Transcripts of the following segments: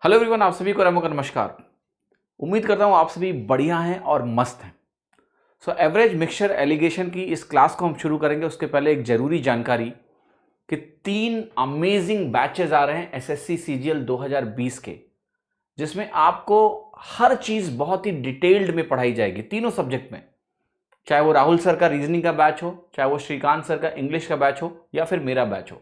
Hello everyone, आप सभी को रामो का नमस्कार। उम्मीद करता हूँ आप सभी बढ़िया हैं और मस्त हैं। एवरेज मिक्सचर एलिगेशन की इस क्लास को हम शुरू करेंगे उसके पहले एक जरूरी जानकारी कि 3 अमेजिंग बैचेस आ रहे हैं एसएससी सीजीएल 2020 के, जिसमें आपको हर चीज बहुत ही डिटेल्ड में पढ़ाई जाएगी तीनों सब्जेक्ट में। चाहे वो राहुल सर का रीजनिंग का बैच हो, चाहे वो श्रीकांत सर का इंग्लिश का बैच हो, या फिर मेरा बैच हो।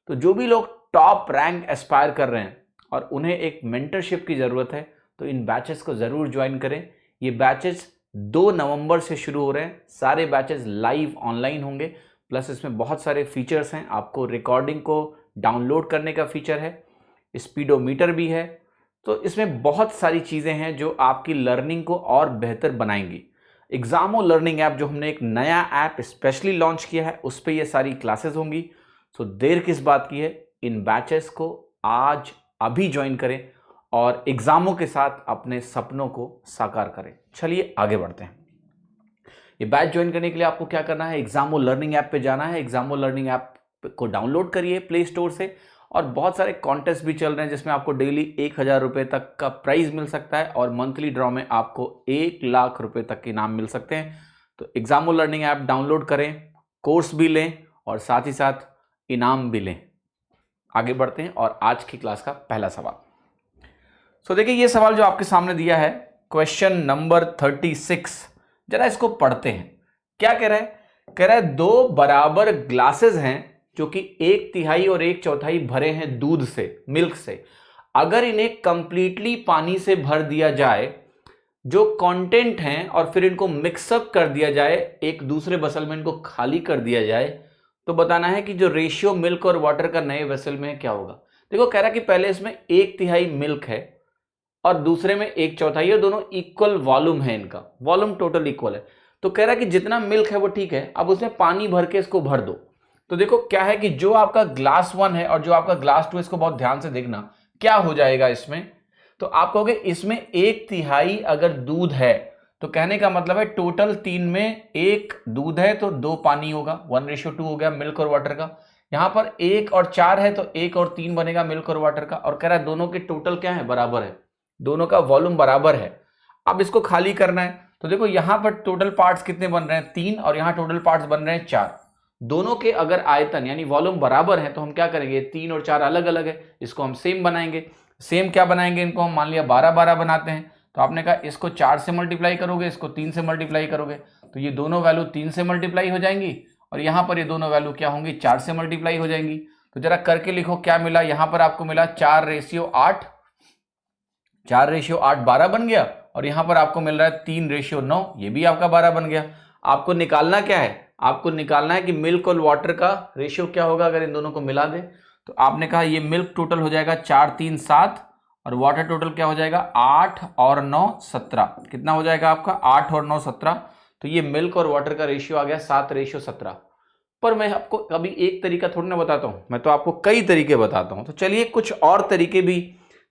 तो जो भी लोग टॉप रैंक एस्पायर कर रहे हैं और उन्हें एक मेंटरशिप की ज़रूरत है, तो इन बैचेस को ज़रूर ज्वाइन करें। ये बैचेस 2 नवंबर से शुरू हो रहे हैं। सारे बैचेस लाइव ऑनलाइन होंगे, प्लस इसमें बहुत सारे फीचर्स हैं। आपको रिकॉर्डिंग को डाउनलोड करने का फीचर है, स्पीडोमीटर भी है। तो इसमें बहुत सारी चीज़ें हैं जो आपकी लर्निंग को और बेहतर बनाएंगी। एग्जामो लर्निंग ऐप जो हमने एक नया ऐप स्पेशली लॉन्च किया है, उस पर ये सारी क्लासेस होंगी। तो देर किस बात की है, इन बैचेस को आज अभी ज्वाइन करें और एग्जामों के साथ अपने सपनों को साकार करें। चलिए आगे बढ़ते हैं। ये बैच ज्वाइन करने के लिए आपको क्या करना है, एग्जामो लर्निंग ऐप पे जाना है। एग्जामो लर्निंग ऐप को डाउनलोड करिए प्ले स्टोर से, और बहुत सारे कॉन्टेस्ट भी चल रहे हैं जिसमें आपको डेली 1000 रुपये तक का प्राइज मिल सकता है, और मंथली ड्रॉ में आपको 1 लाख रुपए तक के इनाम मिल सकते हैं। तो एग्जामो लर्निंग ऐप डाउनलोड करें, कोर्स भी लें और साथ ही साथ इनाम भी लें। आगे बढ़ते हैं और आज की क्लास का पहला सवाल। देखिए, ये सवाल जो आपके सामने दिया है, क्वेश्चन नंबर 36, जरा इसको पढ़ते हैं। क्या कह रहा है? कह रहा है 2 बराबर ग्लासेस हैं जो कि 1/3 और 1/4 भरे हैं दूध से, मिल्क से। अगर इन्हें कंप्लीटली पानी से भर दिया जाए जो कंटेंट हैं, और फिर इनको मिक्सअप कर दिया जाए, एक दूसरे वेसल में इनको खाली कर दिया जाए, तो बताना है कि जो रेशियो मिल्क और वाटर का नए वेसल में है क्या होगा। देखो, कह रहा है कि पहले इसमें 1/3 मिल्क है और दूसरे में 1/4 है, दोनों इक्वल वॉल्यूम है, इनका वॉल्यूम टोटल इक्वल है। तो कह रहा है कि जितना मिल्क है वो ठीक है, अब उसमें पानी भर के इसको भर दो। तो देखो क्या है कि जो आपका ग्लास 1 है और जो आपका ग्लास 2, इसको बहुत ध्यान से देखना क्या हो जाएगा इसमें। तो आप कहोगे इसमें 1/3 अगर दूध है, तो कहने का मतलब है टोटल 3 में 1 दूध है तो 2 पानी होगा, 1:2 हो गया मिल्क और वाटर का। यहां पर 1 और 4 है तो 1 और 3 बनेगा मिल्क और वाटर का। और कह रहा है दोनों के टोटल क्या है, बराबर है, दोनों का वॉल्यूम बराबर है। अब इसको खाली करना है, तो देखो यहां पर टोटल पार्ट्स कितने बन रहे हैं, 3, और यहां टोटल पार्ट्स बन रहे हैं 4। दोनों के अगर आयतन यानी वॉल्यूम बराबर है तो हम क्या करेंगे, 3 और 4 अलग अलग है, इसको हम सेम बनाएंगे। सेम क्या बनाएंगे, इनको हम मान लिया 12-12 बनाते हैं। तो आपने कहा इसको 4 से मल्टीप्लाई करोगे, इसको 3 से मल्टीप्लाई करोगे, तो ये दोनों वैल्यू 3 से मल्टीप्लाई हो जाएंगी, और यहां पर ये दोनों वैल्यू क्या होंगी, 4 से मल्टीप्लाई हो जाएंगी। तो जरा करके लिखो क्या मिला। यहां पर आपको मिला 4:8, 4:8 12 बन गया, और यहां पर आपको मिल रहा है 3:9, ये भी आपका 12 बन गया। आपको निकालना क्या है, आपको निकालना है कि मिल्क और वाटर का रेशियो क्या होगा अगर इन दोनों को मिला दे। तो आपने कहा ये मिल्क टोटल हो जाएगा 4 3 7, और वाटर टोटल क्या हो जाएगा 8 और 9 17। कितना हो जाएगा आपका 8 और 9 17। तो ये मिल्क और वाटर का रेशियो आ गया 7:17। पर मैं आपको कभी एक तरीका थोड़ी ना बताता हूं, मैं तो आपको कई तरीके बताता हूं। तो चलिए कुछ और तरीके भी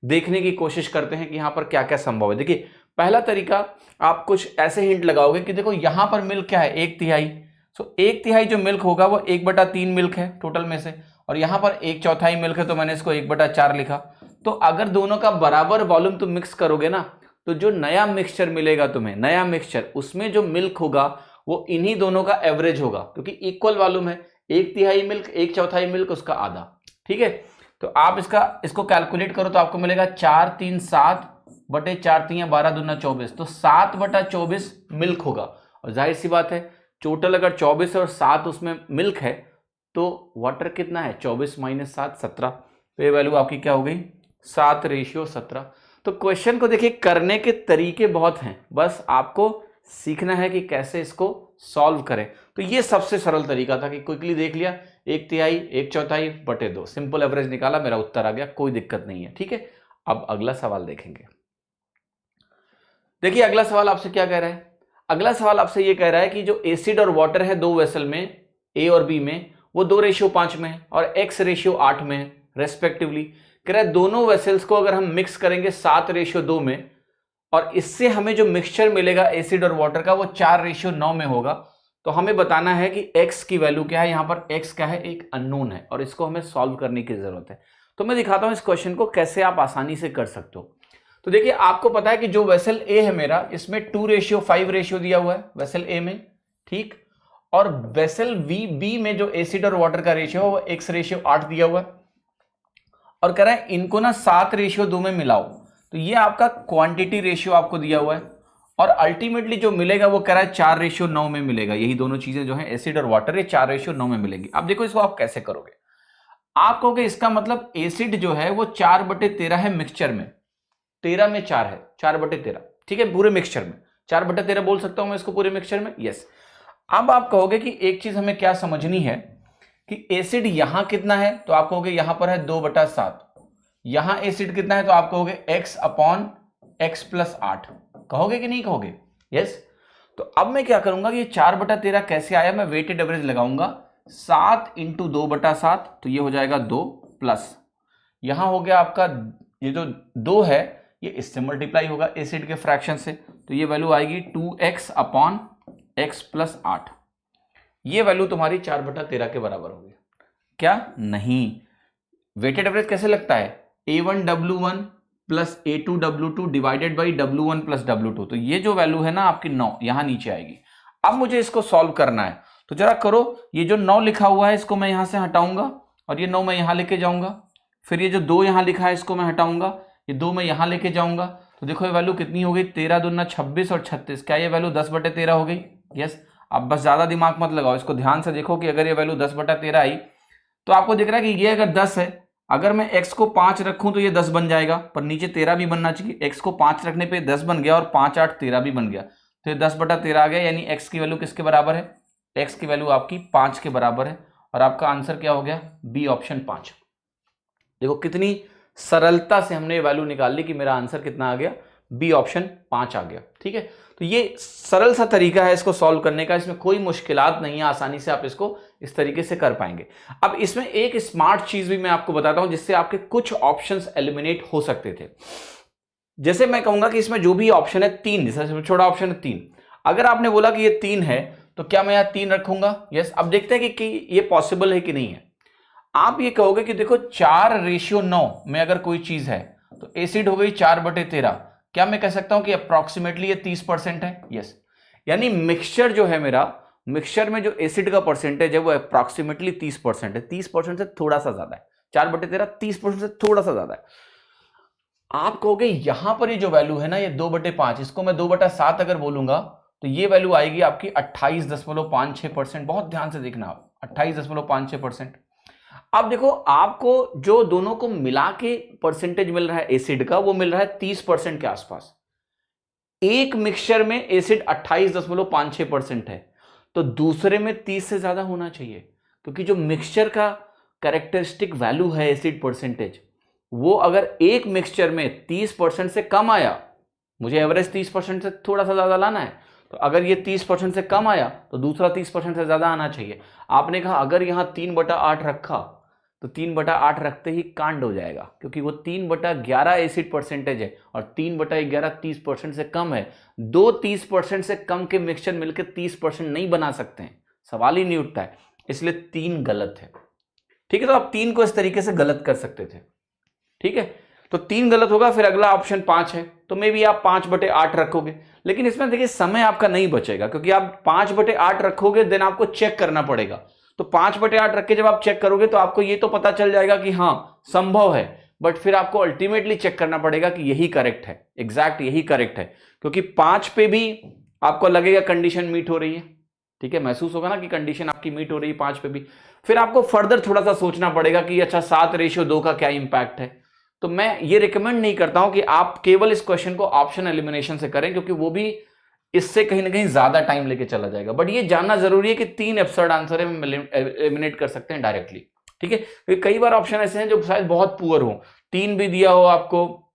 देखने की कोशिश करते हैं कि यहां पर क्या क्या संभव है। देखिए, पहला तरीका, आप कुछ ऐसे हिंट लगाओगे कि देखो यहां पर मिल्क क्या है, 1/3। सो 1/3 जो मिल्क होगा वो 1/3 मिल्क है टोटल में से, और यहां पर 1/4 मिल्क है तो मैंने इसको 1/4 लिखा। तो अगर दोनों का बराबर वॉल्यूम तुम मिक्स करोगे ना, तो जो नया मिक्सचर मिलेगा तुम्हें, नया मिक्सचर, उसमें जो मिल्क होगा वो इन्हीं दोनों का एवरेज होगा, क्योंकि इक्वल वॉल्यूम है। 1/3 मिल्क, 1/4 मिल्क, उसका आधा। ठीक है, तो आप इसको कैलकुलेट करो तो आपको मिलेगा 4 3 7 बटे 4 3 12 दूना 24, तो 7/24 मिल्क होगा। और जाहिर सी बात है, टोटल अगर 24 है और 7 उसमें मिल्क है, तो वाटर कितना है, 24 - 7 17। तो ये वैल्यू आपकी क्या हो गई, 7:17। तो क्वेश्चन को देखिए, करने के तरीके बहुत हैं, बस आपको सीखना है कि कैसे इसको सॉल्व करें। तो ये सबसे सरल तरीका था कि क्विकली देख लिया, 1/3 1/4 बटे 2, सिंपल एवरेज निकाला, मेरा उत्तर आ गया, कोई दिक्कत नहीं है। ठीक है, अब अगला सवाल देखेंगे। देखिए अगला सवाल आपसे क्या कह रहा है, अगला सवाल आपसे ये कह रहा है कि जो एसिड और वाटर है 2 वेसल में, ए और बी में, वो 2:5 में है और x:8 में है रेस्पेक्टिवली। कह रहा है दोनों वेसल्स को अगर हम मिक्स करेंगे 7:2 में, और इससे हमें जो मिक्सचर मिलेगा एसिड और वाटर का वो 4:9 में होगा। तो हमें बताना है कि x की वैल्यू क्या है। यहां पर x क्या है, एक अननोन है, और इसको हमें सॉल्व करने की जरूरत है। तो मैं दिखाता हूं इस क्वेश्चन को कैसे आप आसानी से कर सकते हो। तो देखिए आपको पता है कि जो वेसल ए है मेरा, इसमें 2:5 रेशियो दिया हुआ है वेसल ए में, ठीक। और वेसल बी में जो एसिड और वाटर का रेशियो है वो x/8 दिया हुआ है, और कह रहा है इनको ना 7:2 में मिलाओ। तो ये आपका क्वांटिटी रेशियो आपको दिया हुआ है, और अल्टीमेटली जो मिलेगा वो कह रहा है 4:9 में मिलेगा। यही दोनों चीजें जो है एसिड और वाटर, ये 4:9 में मिलेगी। अब देखो इसको आप कैसे करोगे। आप कहोगे इसका मतलब एसिड जो है वो 4/13 है मिक्सचर में, 13 में 4 है, 4/13, ठीक है, पूरे मिक्सचर में 4/13 बोल सकता हूं मैं इसको पूरे मिक्सचर में, यस। अब आप कहोगे कि एक चीज हमें क्या समझनी है कि एसिड यहां कितना है, तो आप कहोगे यहां पर है 2/7। यहां एसिड कितना है, तो आप कहोगे x/x+8। कहोगे कि नहीं कहोगे, यस। तो अब मैं क्या करूंगा कि ये 4/13 कैसे आया, मैं वेटेड एवरेज लगाऊंगा 7 × 2/7, तो ये हो जाएगा 2 प्लस यहां हो गया आपका ये जो 2 है ये इससे मल्टीप्लाई होगा एसिड के फ्रैक्शन से, तो ये वैल्यू आएगी 2x/x+8। ये वैल्यू तुम्हारी 4/13 के बराबर होगी क्या? नहीं। वेटेड एवरेज कैसे लगता है, A1W1 plus A2W2 divided by W1 plus W2। तो ये जो वैल्यू है ना आपकी 9 यहां नीचे आएगी। अब मुझे इसको सॉल्व करना है, तो जरा करो। ये जो 9 लिखा हुआ है इसको मैं यहां से हटाऊंगा, और ये 9 मैं यहां लेके जाऊंगा। फिर ये जो 2 यहां लिखा है इसको मैं हटाऊंगा, ये 2 मैं यहां लेके जाऊंगा। तो देखो ये वैल्यू कितनी हो गई, 13 दूना 26 और 36, क्या ये वैल्यू 10/13 हो गई? यस। अब बस ज्यादा दिमाग मत लगाओ, इसको ध्यान से देखो कि अगर ये वैल्यू 10/13 आई तो आपको दिख रहा है कि ये अगर 10 है, अगर मैं x को 5 रखूं तो ये 10 बन जाएगा, पर नीचे 13 भी बनना चाहिए। x को 5 रखने पे 10 बन गया, और 5 8 13 भी बन गया, तो ये 10/13 आ गया। यानी x की वैल्यू किसके बराबर है? x की वैल्यू आपकी 5 के बराबर है, और आपका आंसर क्या हो गया? B option 5। देखो कितनी सरलता से हमने वैल्यू निकाल ली कि मेरा आंसर कितना आ गया, बी ऑप्शन 5 आ गया, ठीक है। तो ये सरल सा तरीका है इसको सॉल्व करने का, इसमें कोई मुश्किलात नहीं है, आसानी से आप इसको इस तरीके से कर पाएंगे। अब इसमें एक स्मार्ट चीज भी मैं आपको बताता हूं जिससे आपके कुछ ऑप्शंस एलिमिनेट हो सकते थे। जैसे मैं कहूंगा कि इसमें जो भी ऑप्शन है 3, जैसे छोटा ऑप्शन है 3, अगर आपने बोला कि ये 3 है तो क्या मैं यहां 3 रखूंगा? यस। अब देखते हैं कि ये पॉसिबल है कि नहीं है। आप ये कहोगे कि देखो 4:9 में अगर कोई चीज है तो एसिड हो गई 4/13, क्या मैं कह सकता हूं कि अप्रोक्सीमेटली ये 30% है? यस। यानी मिक्सचर जो है मेरा, मिक्सचर में जो एसिड का परसेंटेज है वो अप्रोक्सीमेटली 30% है, 30% से थोड़ा सा ज्यादा है। 4/13 30% से थोड़ा सा ज्यादा है। आप कहोगे यहां पर ये जो वैल्यू है ना, ये 2/5, इसको मैं 2/7 अगर बोलूंगा तो ये वैल्यू आएगी आपकी 28.56%। बहुत ध्यान से देखना आप, 28.56%। अब देखो आपको जो दोनों को मिला के परसेंटेज मिल रहा है एसिड का, वो मिल रहा है 30% के आसपास। एक मिक्सचर में एसिड 28.56% है, तो दूसरे में 30 से ज्यादा होना चाहिए, क्योंकि जो मिक्सचर का कैरेक्टरिस्टिक वैल्यू है एसिड परसेंटेज, वो अगर एक मिक्सचर में 30% से कम आया, मुझे एवरेज 30% से थोड़ा सा ज्यादा लाना है, तो अगर ये 30% से कम आया तो दूसरा 30% से ज्यादा आना चाहिए। आपने कहा अगर यहां 3/8 रखा तो 3/8 रखते ही कांड हो जाएगा, क्योंकि वो 3/11 एसिड परसेंटेज है, और 3/11 30% से कम है। दो 30% से कम के मिक्सचर मिलकर 30% नहीं बना सकते हैं, सवाल ही नहीं उठता है, इसलिए 3 गलत है, ठीक है। तो आप 3 को इस तरीके से गलत कर सकते थे, ठीक है। तो 3 गलत होगा, फिर अगला ऑप्शन 5 है, तो मे भी आप 5/8 रखोगे, लेकिन इसमें देखिए समय आपका नहीं बचेगा, क्योंकि आप 5/8 रखोगे देन आपको चेक करना पड़ेगा। तो 5/8 रख के जब आप चेक करोगे तो आपको ये तो पता चल जाएगा कि हाँ संभव है, बट फिर आपको अल्टीमेटली चेक करना पड़ेगा कि यही करेक्ट है, एग्जैक्ट यही करेक्ट है, क्योंकि 5 पे भी आपको लगेगा कंडीशन मीट हो रही है, ठीक है, महसूस होगा ना कि कंडीशन आपकी मीट हो रही है 5 पे भी। फिर आपको फर्दर थोड़ा सा सोचना पड़ेगा कि अच्छा 7:2 का क्या इंपैक्ट है। तो मैं ये रिकमेंड नहीं करता हूं कि आप केवल इस क्वेश्चन को ऑप्शन एलिमिनेशन से करें, क्योंकि वो भी इससे कहीं ना कहीं ज्यादा टाइम लेके चला जाएगा। बट ये जानना जरूरी है कि 3 एब्सर्ड आंसर है, एलिमिनेट कर सकते हैं डायरेक्टली, ठीक है। क्योंकि कई बार ऑप्शन ऐसे हैं जो शायद बहुत पुअर हो, 3 भी दिया हो आपको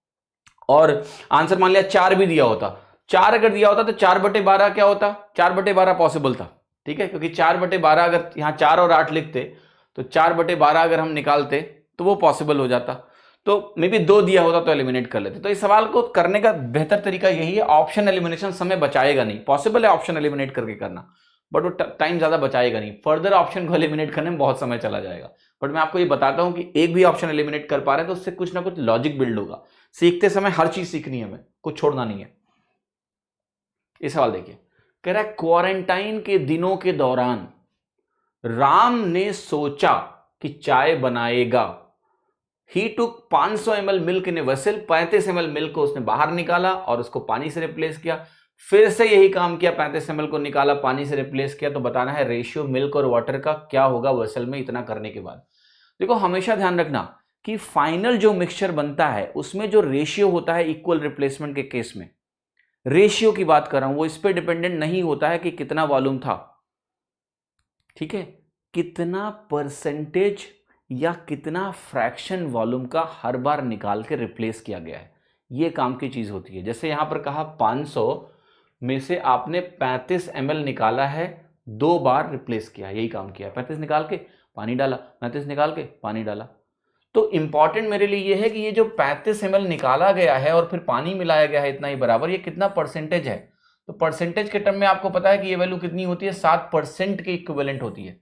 और आंसर मान लिया 4 भी दिया होता। 4 अगर दिया होता तो 4/12 क्या होता? 4/12 पॉसिबल था, ठीक है, क्योंकि 4/12 अगर यहाँ 4 और 8 लिखते तो 4/12 अगर हम निकालते तो वो पॉसिबल हो जाता। तो मे बी 2 दिया होता तो एलिमिनेट कर लेते। तो इस सवाल को करने का बेहतर तरीका यही है, ऑप्शन एलिमिनेशन समय बचाएगा नहीं, पॉसिबल है ऑप्शन एलिमिनेट करके करना, बट वो टाइम ज्यादा बचाएगा नहीं, फर्दर ऑप्शन को एलिमिनेट करने में बहुत समय चला जाएगा। बट मैं आपको ये बताता हूं कि एक भी ऑप्शन एलिमिनेट कर पा रहे हैं तो उससे कुछ ना कुछ लॉजिक बिल्ड होगा। सीखते समय हर चीज सीखनी है, हमें कुछ छोड़ना नहीं है। ये सवाल देखिए, कह रहा है क्वारंटाइन के दिनों के दौरान राम ने सोचा कि चाय बनाएगा। ही टुक 500 ml milk in a vessel, 35 ml milk को उसने बाहर निकाला और उसको पानी से रिप्लेस किया। फिर से यही काम किया, 35 ml को निकाला, पानी से रिप्लेस किया। तो बताना है रेशियो मिल्क और वाटर का क्या होगा वेसल में इतना करने के बाद। देखो हमेशा ध्यान रखना कि फाइनल जो मिक्सचर बनता है उसमें जो रेशियो होता है इक्वल रिप्लेसमेंट के केस में, रेशियो की बात कर रहा हूं, वो इस पर डिपेंडेंट नहीं होता है कि कितना वॉल्यूम था। ठीक है, कितना परसेंटेज या कितना फ्रैक्शन वॉल्यूम का हर बार निकाल के रिप्लेस किया गया है, ये काम की चीज होती है। जैसे यहां पर कहा 500 में से आपने 35 ml निकाला है, 2 बार रिप्लेस किया, यही काम किया। 35 निकाल के पानी डाला, 35 निकाल के पानी डाला। तो इंपॉर्टेंट मेरे लिए ये है कि ये जो 35 ml निकाला गया है और फिर पानी मिलाया गया है इतना ही बराबर, ये कितना परसेंटेज है। तो परसेंटेज के टर्म में आपको पता है कि ये वैल्यू कितनी होती है, 7% के इक्विवेलेंट होती है।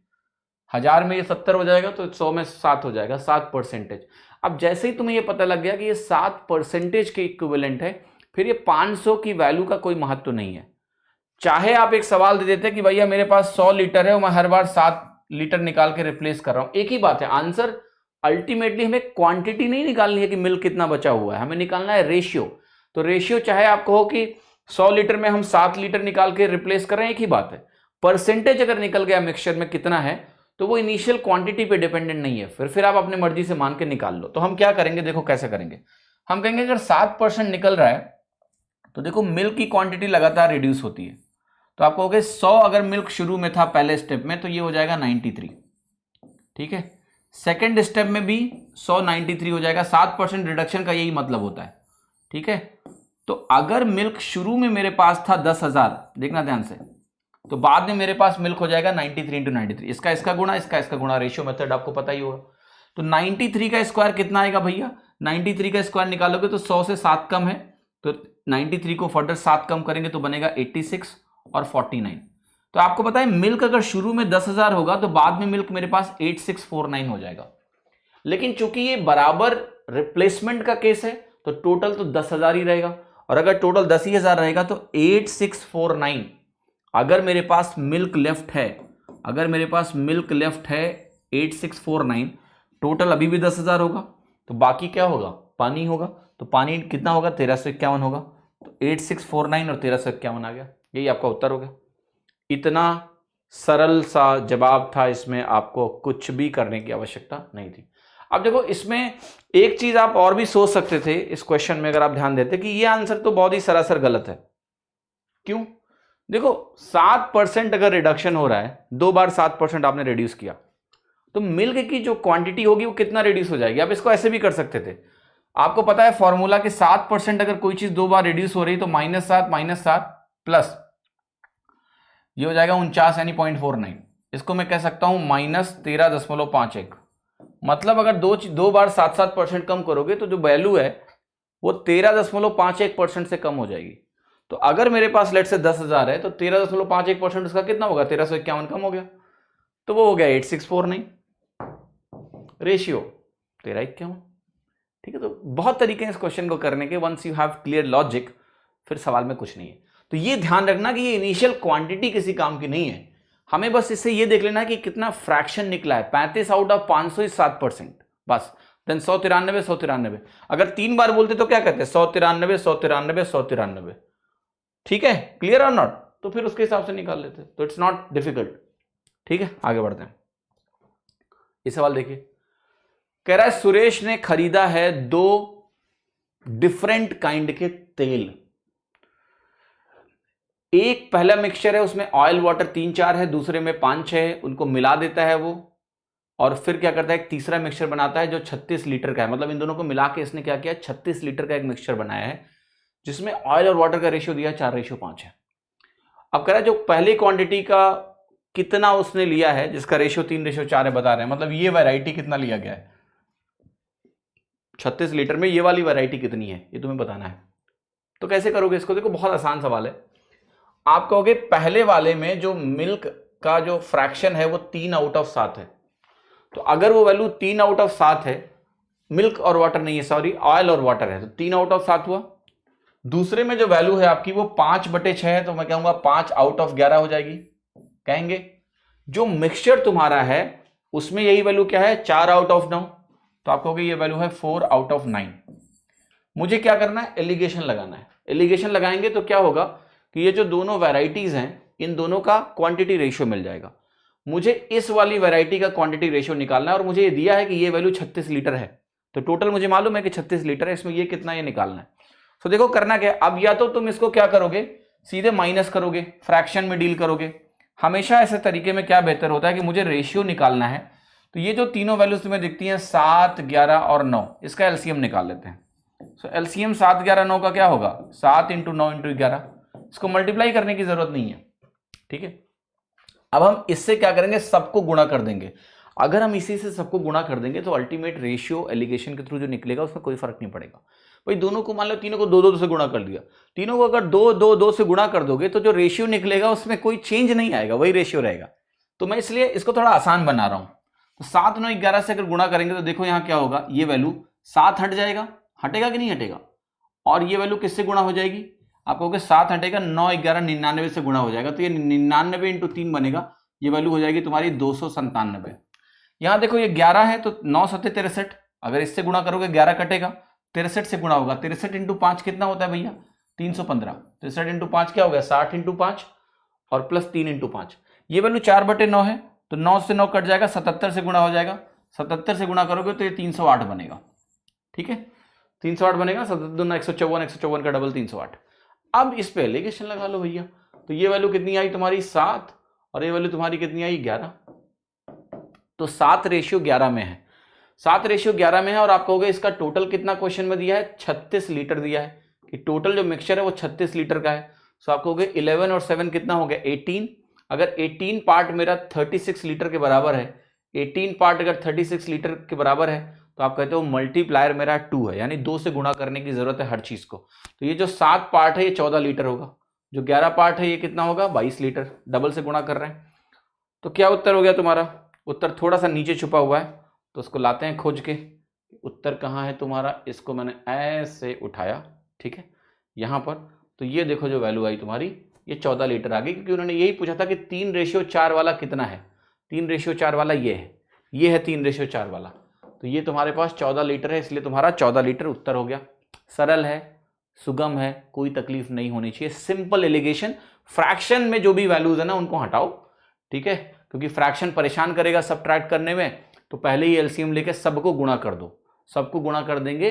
1000 में ये 70 हो जाएगा तो 100 में 7 हो जाएगा, 7%। अब जैसे ही तुम्हें ये पता लग गया कि ये 7% के इक्विवेलेंट है, फिर ये 500 की वैल्यू का कोई महत्व नहीं है। चाहे आप एक सवाल दे देते कि भैया मेरे पास 100 लीटर है और मैं हर बार 7 लीटर निकाल के रिप्लेस कर रहा हूं, एक ही बात है। आंसर अल्टीमेटली हमें क्वांटिटी नहीं निकालनी है कि मिल्क कितना बचा हुआ है, हमें निकालना है रेशियो। तो रेशियो चाहे आप कहो कि 100 लीटर में हम 7 लीटर निकाल के रिप्लेस कर रहे हैं, एक ही बात है। परसेंटेज अगर निकल गया मिक्सचर में कितना है तो वो इनिशियल क्वांटिटी पे डिपेंडेंट नहीं है, फिर आप अपने मर्जी से मान के निकाल लो। तो हम क्या करेंगे, देखो कैसे करेंगे। हम कहेंगे अगर 7% निकल रहा है तो देखो मिल्क की क्वांटिटी लगातार रिड्यूस होती है। तो आप कहोगे 100 अगर मिल्क शुरू में था पहले स्टेप में तो ये हो जाएगा 93। ठीक है, सेकेंड स्टेप में भी 100 93 हो जाएगा। 7% रिडक्शन का यही मतलब होता है। ठीक है, तो अगर मिल्क शुरू में मेरे पास था 10,000, देखना ध्यान से, तो बाद में मेरे पास मिल्क हो जाएगा 93 इंटू 93, इसका गुणा, इसका गुणा, रेशियो मेथड आपको पता ही होगा। तो 93 का स्क्वायर कितना आएगा भैया, 93 का स्क्वायर निकालोगे तो 100 से 7 कम है, तो 93 को फर्दर 7 कम करेंगे तो बनेगा 86 और 49। तो आपको पता है मिल्क अगर शुरू में 10,000 होगा तो बाद में मिल्क मेरे पास 8649 हो जाएगा। लेकिन चूंकि ये बराबर रिप्लेसमेंट का केस है तो टोटल तो 10,000 ही रहेगा, और अगर टोटल 10,000 रहेगा तो 8649 अगर मेरे पास मिल्क लेफ्ट है, 8649, टोटल अभी भी 10,000 होगा, तो बाकी क्या होगा, पानी होगा। तो पानी कितना होगा, 1351 होगा। तो 8649 और 1351 आ गया, यही आपका उत्तर हो गया। इतना सरल सा जवाब था, इसमें आपको कुछ भी करने की आवश्यकता नहीं थी। अब देखो इसमें एक चीज आप और भी सोच सकते थे इस क्वेश्चन में, अगर आप ध्यान देते कि ये आंसर तो बहुत ही सरासर गलत है। क्यों, देखो 7% अगर रिडक्शन हो रहा है, 2 बार 7% आपने रिड्यूस किया, तो मिल्क की जो क्वांटिटी होगी वो कितना रिड्यूस हो जाएगी। आप इसको ऐसे भी कर सकते थे, आपको पता है फॉर्मूला कि 7% अगर कोई चीज 2 बार रिड्यूस हो रही तो -7 प्लस ये हो जाएगा 49 यानी 0.49। इसको मैं कह सकता हूं -13.51। मतलब अगर दो बार 7% कम करोगे तो जो वैल्यू है वो 13.51% से कम हो जाएगी। तो अगर मेरे पास लेट से 10,000 है तो 13.51% उसका कितना होगा, 1351 कम हो गया, तो वो हो गया 8649, रेशियो 1351। ठीक है, तो बहुत तरीके हैं इस क्वेश्चन को करने के। Once you have clear logic फिर सवाल में कुछ नहीं है। तो ये ध्यान रखना कि ये इनिशियल क्वांटिटी किसी काम की नहीं है, हमें बस इससे ये देख लेना है कि कितना फ्रैक्शन निकला है। 35 आउट ऑफ 500 ही 7%, बस। देन 193। अगर 3 बार बोलते तो क्या कहते, 193। ठीक है, क्लियर और नॉट, तो फिर उसके हिसाब से निकाल लेते, तो इट्स नॉट डिफिकल्ट। ठीक है, आगे बढ़ते हैं। ये सवाल देखिए, कह रहा है सुरेश ने खरीदा है 2 डिफरेंट काइंड के तेल। एक पहला मिक्सचर है उसमें ऑयल वाटर 3-4 है, दूसरे में 5-6 है, उनको मिला देता है वो, और फिर क्या करता है एक तीसरा मिक्सचर बनाता है जो 36 लीटर का है। मतलब इन दोनों को मिला के इसने क्या किया, 36 लीटर का एक मिक्सचर बनाया है जिसमें ऑयल और वाटर का रेशियो दिया 4:5 है। अब कह रहा है जो पहली क्वांटिटी का कितना उसने लिया है जिसका रेशियो 3:4 है बता रहे हैं, मतलब ये वैरायटी कितना लिया गया है 36 लीटर में, ये वाली वैरायटी कितनी है ये तुम्हें बताना है। तो कैसे करोगे इसको, देखो बहुत आसान सवाल है। आप कहोगे पहले वाले में जो मिल्क का जो फ्रैक्शन है वो 3 आउट ऑफ 7 है, तो अगर वो वैल्यू 3 आउट ऑफ 7 है, मिल्क और वाटर नहीं है, सॉरी ऑयल और वाटर है, तो 3 आउट ऑफ 7 हुआ। दूसरे में जो वैल्यू है आपकी वो 5/6 है, तो मैं कहूंगा 5 आउट ऑफ 11 हो जाएगी। कहेंगे जो मिक्सचर तुम्हारा है उसमें यही वैल्यू क्या है, 4 आउट ऑफ 9, तो आप कहोगे ये वैल्यू है 4 आउट ऑफ 9। मुझे क्या करना है, एलिगेशन लगाना है। एलिगेशन लगाएंगे तो क्या होगा कि ये जो दोनों वैरायटीज हैं इन दोनों का क्वांटिटी रेशियो मिल जाएगा। मुझे इस वाली वैरायटी का क्वांटिटी रेशियो निकालना है और मुझे ये दिया है कि ये वैल्यू 36 लीटर है, तो टोटल मुझे मालूम है कि 36 लीटर है, इसमें ये कितना ये निकालना है। तो देखो करना क्या है, अब या तो तुम इसको क्या करोगे, सीधे माइनस करोगे, फ्रैक्शन में डील करोगे। हमेशा ऐसे तरीके में क्या बेहतर होता है कि मुझे रेशियो निकालना है, तो ये जो तीनों वैल्यूज तुम्हें दिखती हैं 7, 11 और 9, इसका एलसीएम निकाल लेते हैं। सो एलसीएम 7, 11, 9 का क्या होगा, 7 × 9 × 11। इसको मल्टीप्लाई करने की जरूरत नहीं है, ठीक है। अब हम इससे क्या करेंगे, सबको गुणा कर देंगे। अगर हम इसी से सबको गुणा कर देंगे तो अल्टीमेट रेशियो एलिगेशन के थ्रू जो निकलेगा उसमें कोई फर्क नहीं पड़ेगा। भाई दोनों को मान लो, तीनों को 2 से गुणा कर दिया, तीनों को अगर 2 से गुणा कर दोगे तो जो रेशियो निकलेगा उसमें कोई चेंज नहीं आएगा, वही रेशियो रहेगा। तो मैं इसलिए इसको थोड़ा आसान बना रहा हूं। तो 7, 9, 11 से अगर गुणा करेंगे तो देखो यहां क्या होगा, ये वैल्यू 7 हट जाएगा, हटेगा कि नहीं हटेगा, और ये वैल्यू किससे गुणा हो जाएगी, आप कहोगे 7 हटेगा, 9, 11, 99 से गुणा हो जाएगा, तो ये 99 × 3 बनेगा, ये वैल्यू हो जाएगी तुम्हारी 297। यहां देखो ये 11 है तो 9 7 63, अगर इससे गुणा करोगे 11 कटेगा, 63 से गुणा होगा, 63 × 5 कितना होता है भैया, 315। 63 × 5 क्या हो गया, 60 × 5 और प्लस 3 × 5, ये वैल्यू 4/9 है, तो 9 से 9 कट जाएगा, 77 से गुणा हो जाएगा, 77 से गुणा करोगे तो ये 308 बनेगा, ठीक है, 308 बनेगा, 7 दूना 154, 154 का डबल 308। अब इस पे एलिगेशन लगा लो भैया, तो ये वैल्यू कितनी आई तुम्हारी 7 और ये वैल्यू तुम्हारी कितनी आई 11, तो 7:11 में है, 7:11 में है। और आप कहोगे इसका टोटल कितना क्वेश्चन में दिया है, 36 लीटर दिया है, कि टोटल जो मिक्सचर है वो 36 लीटर का है। सो आप कहोगे 11 और 7 कितना हो गया, 18। अगर 18 पार्ट मेरा 36 लीटर के बराबर है, 18 पार्ट अगर 36 लीटर के बराबर है, तो आप कहते हो मल्टीप्लायर मेरा 2 है, यानी 2 से गुणा करने की जरूरत है हर चीज को। तो ये जो 7 पार्ट है ये 14 लीटर होगा, जो 11 पार्ट है ये कितना होगा, 22 लीटर, डबल से गुणा कर रहे हैं। तो क्या उत्तर हो गया तुम्हारा, उत्तर थोड़ा सा नीचे छुपा हुआ है, तो उसको लाते हैं खोज के, उत्तर कहाँ है तुम्हारा, इसको मैंने ऐसे उठाया, ठीक है, यहाँ पर। तो ये देखो जो वैल्यू आई तुम्हारी, ये 14 लीटर आ गई, क्योंकि उन्होंने यही पूछा था कि 3:4 वाला कितना है, 3:4 वाला ये है 3:4 वाला, तो ये तुम्हारे पास 14 लीटर है, इसलिए तुम्हारा 14 लीटर उत्तर हो गया। सरल है, सुगम है, कोई तकलीफ नहीं होनी चाहिए, सिंपल एलिगेशन। फ्रैक्शन में जो भी वैल्यूज है ना उनको हटाओ, ठीक है, क्योंकि फ्रैक्शन परेशान करेगा सब्ट्रैक्ट करने में, तो पहले ही एलसीएम लेके सबको गुणा कर दो। सबको गुणा कर देंगे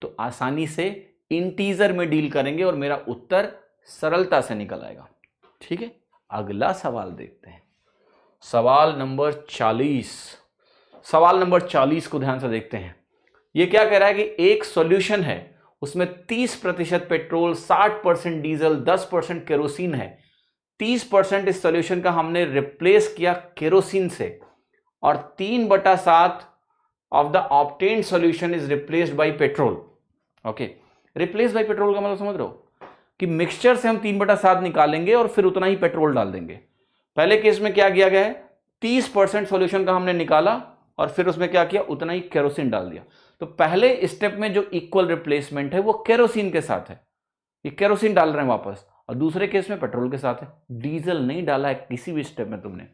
तो आसानी से इंटीजर में डील करेंगे और मेरा उत्तर सरलता से निकल आएगा, ठीक है। अगला सवाल देखते हैं, सवाल नंबर 40। सवाल नंबर 40 को ध्यान से देखते हैं। ये क्या कह रहा है कि एक सॉल्यूशन है, उसमें 30% पेट्रोल, 60% डीजल, 10% केरोसिन है। 30% इस सॉल्यूशन का हमने रिप्लेस किया केरोसिन से, और 3/7 of the obtained solution is replaced by petrol. Okay, replace by petrol का मतलब समझ रहे हो कि मिक्सचर से हम 3/7 निकालेंगे और फिर उतना ही पेट्रोल डाल देंगे। पहले केस में क्या किया गया है, 30% सॉल्यूशन का हमने निकाला और फिर उसमें क्या किया, उतना ही केरोसिन डाल दिया। तो पहले स्टेप में जो इक्वल रिप्लेसमेंट है वो केरोसिन के साथ है, ये केरोसिन डाल रहे हैं वापस, और दूसरे केस में पेट्रोल के साथ है, डीजल नहीं डाला है किसी भी स्टेप में तुमने।